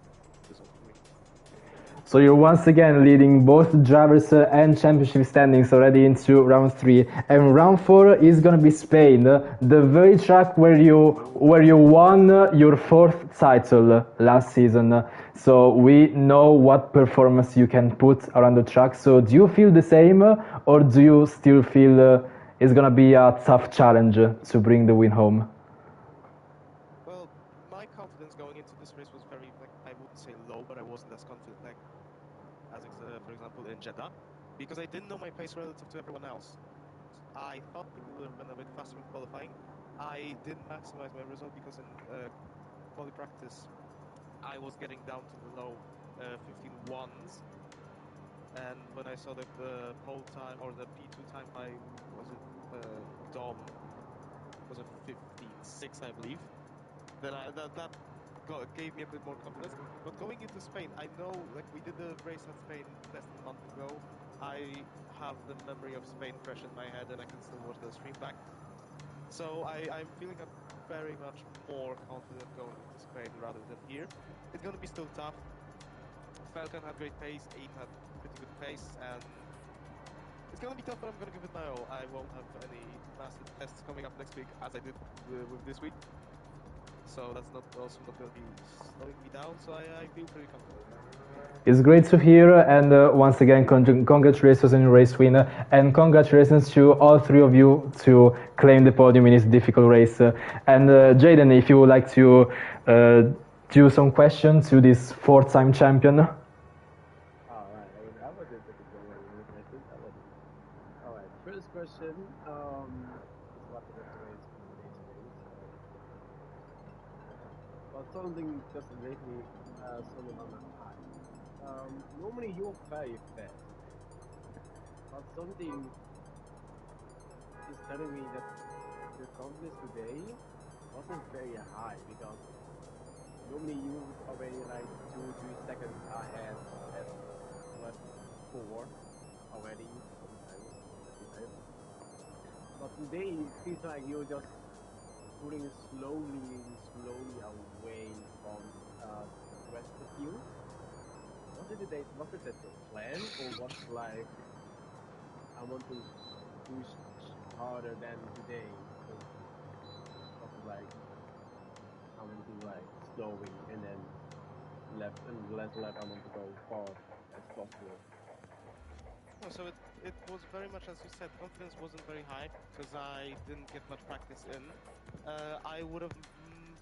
this whole week. So you're once again leading both drivers and championship standings already into round 3, and round 4 is gonna be Spain, the very track where you won your 4th title last season. So we know what performance you can put around the track. So do you feel the same, or do you still feel it's gonna be a tough challenge to bring the win home? Well, my confidence going into this race was very, I wouldn't say low, but I wasn't as confident as for example in Jeddah, because I didn't know my pace relative to everyone else. I thought it would have been a bit faster in qualifying. I didn't maximize my result because in quali practice I was getting down to the low 15.1s, and when I saw the pole time or the P2 time by Dom was a 15.6, I believe. Then that gave me a bit more confidence. But going into Spain, I know, we did the race at Spain less than a month ago. I have the memory of Spain fresh in my head, and I can still watch the stream back. So I'm feeling very much more confident going into Spain rather than here. It's going to be still tough. Falcon had great pace, Aiden had pretty good pace, and it's going to be tough, but I'm going to give it my all. I won't have any massive tests coming up next week, as I did with this week. So that's also not going to be slowing me down, so I feel pretty comfortable. It's great to hear, and once again, congratulations on your race win, and congratulations to all 3 of you to claim the podium in this difficult race. And Jaden, if you would like to do some questions to this 4-time champion. Alright, first question, what the best race for today's race? But something just made me something on my eye. Normally you're very fast, but something is telling me that your confidence today wasn't very high, because normally you already 2-3 seconds ahead at lap 4 already sometimes. But today it feels like you're just pulling slowly away from the rest of you. Was it the plan, or was I want to push harder than today? Was it I want to slowing, and then left and less lap I want to go far as possible? Oh, so it was very much as you said. Confidence wasn't very high because I didn't get much practice in. I would have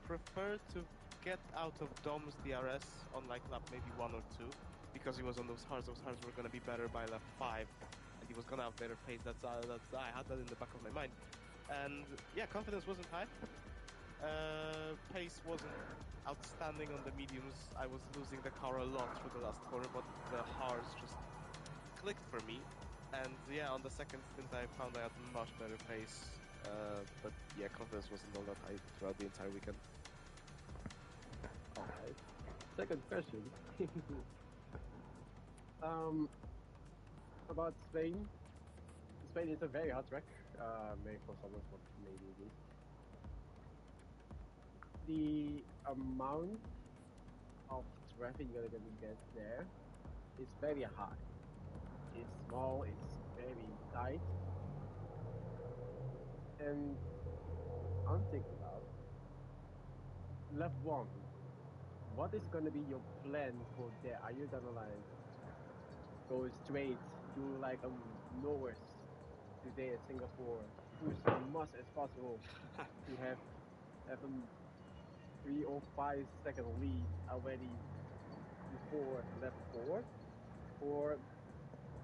preferred to get out of Dom's DRS on like lap maybe 1 or 2 because he was on those hards. Those hards were going to be better by lap 5 and he was going to have better pace. I had that in the back of my mind. And yeah, confidence wasn't high. Pace wasn't outstanding on the mediums. I was losing the car a lot through the last corner, but the hards just clicked for me. And yeah, on the second stint I found I had much better pace. But yeah, confidence wasn't all that high throughout the entire weekend. Alright. Second question. About Spain. Spain is a very hot track. Maybe for someone, for maybe me. The amount of traffic you're gonna get there is very high. It's small, it's very tight. And I'm thinking about lap 1. What is gonna be your plan for there? Are you gonna like go straight to like north today at Singapore, push as much as possible to have a 3 or 5 second lead already before lap 4? Or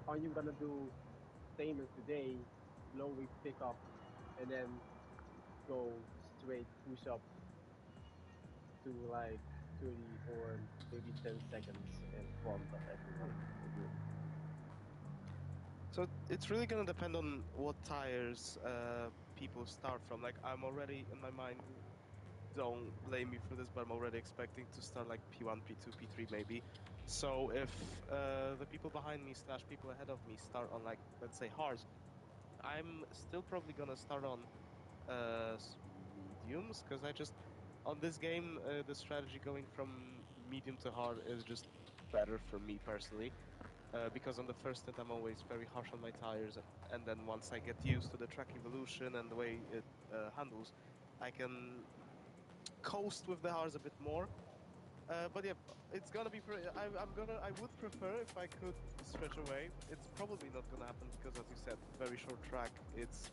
are you gonna do same as today, slowly pick up and then go straight push up to like 30 or maybe 10 seconds in front of everyone? So it's really gonna depend on what tires people start from. Like I'm already in my mind, don't blame me for this, but I'm already expecting to start like P1, P2, P3 maybe. So if the people behind me / people ahead of me start on like, let's say hards, I'm still probably gonna start on mediums, because I just, on this game, the strategy going from medium to hard is just better for me personally. Because on the first stint I'm always very harsh on my tires, and then once I get used to the track evolution and the way it handles, I can coast with the hards a bit more. But yeah, it's gonna be. I would prefer if I could stretch away. It's probably not gonna happen because, as you said, very short track. It's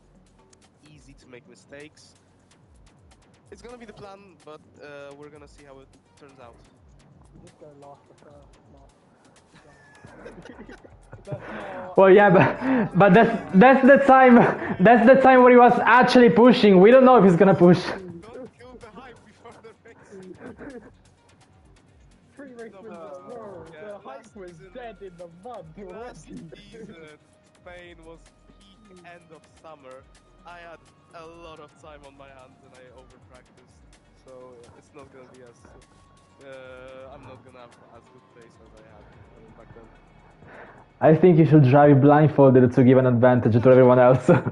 easy to make mistakes. It's gonna be the plan, but we're gonna see how it turns out. Just go last the first, last. Well, yeah, but that's the time where he was actually pushing. We don't know if he's gonna push. Don't kill the hype before the race. 3 races in a No, row. yeah, The last hype was season- dead in the mud Last already. season, Spain was peak end of summer. I had a lot of time on my hands and I over-practiced, so it's not gonna be as. I'm not gonna have as good pace as I had back then. I think you should drive blindfolded to give an advantage to everyone else. I mean,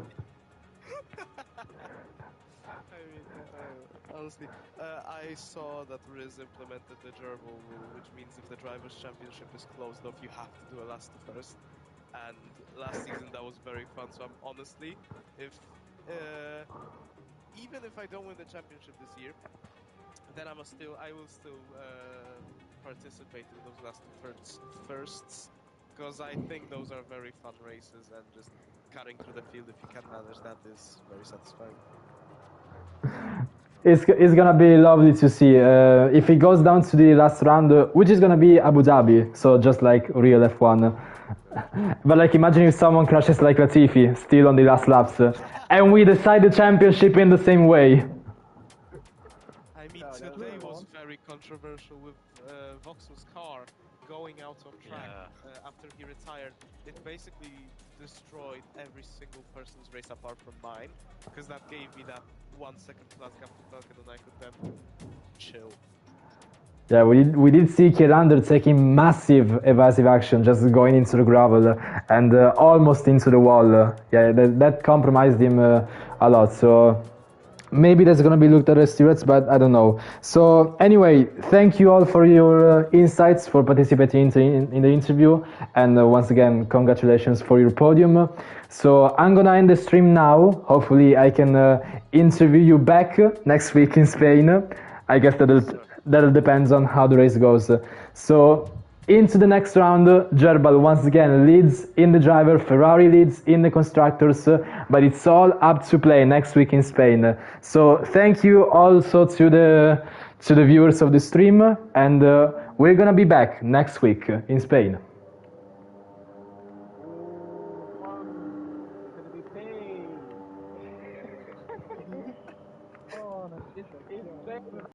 honestly, I saw that Riz implemented the gerbil rule, which means if the Drivers' Championship is closed off, you have to do a last to first. And last season that was very fun. So I'm honestly, if even if I don't win the championship this year, then I will still participate in those last firsts, because I think those are very fun races, and just cutting through the field if you can manage that is very satisfying. It's gonna be lovely to see if it goes down to the last round, which is gonna be Abu Dhabi, so just like real F1. But like, imagine if someone crashes like Latifi, still on the last laps, and we decide the championship in the same way. I mean, today was very controversial with Voxel's car going out of track after he retired. It basically destroyed every single person's race apart from mine, because that gave me that 1 second plus gap to Falcon, and I could then chill. Yeah, we did see Kirander taking massive evasive action, just going into the gravel and almost into the wall. Yeah, that compromised him a lot. So maybe that's gonna be looked at as stewards, but I don't know. So anyway, thank you all for your insights, for participating in the interview, and once again, congratulations for your podium. So I'm gonna end the stream now. Hopefully I can interview you back next week in Spain. I guess that depends on how the race goes. So Into the next round, Gerbal once again leads in the driver, Ferrari leads in the constructors, but it's all up to play next week in Spain. So thank you also to the viewers of the stream, and we're gonna be back next week in Spain. Gonna be paid. Oh, no, it's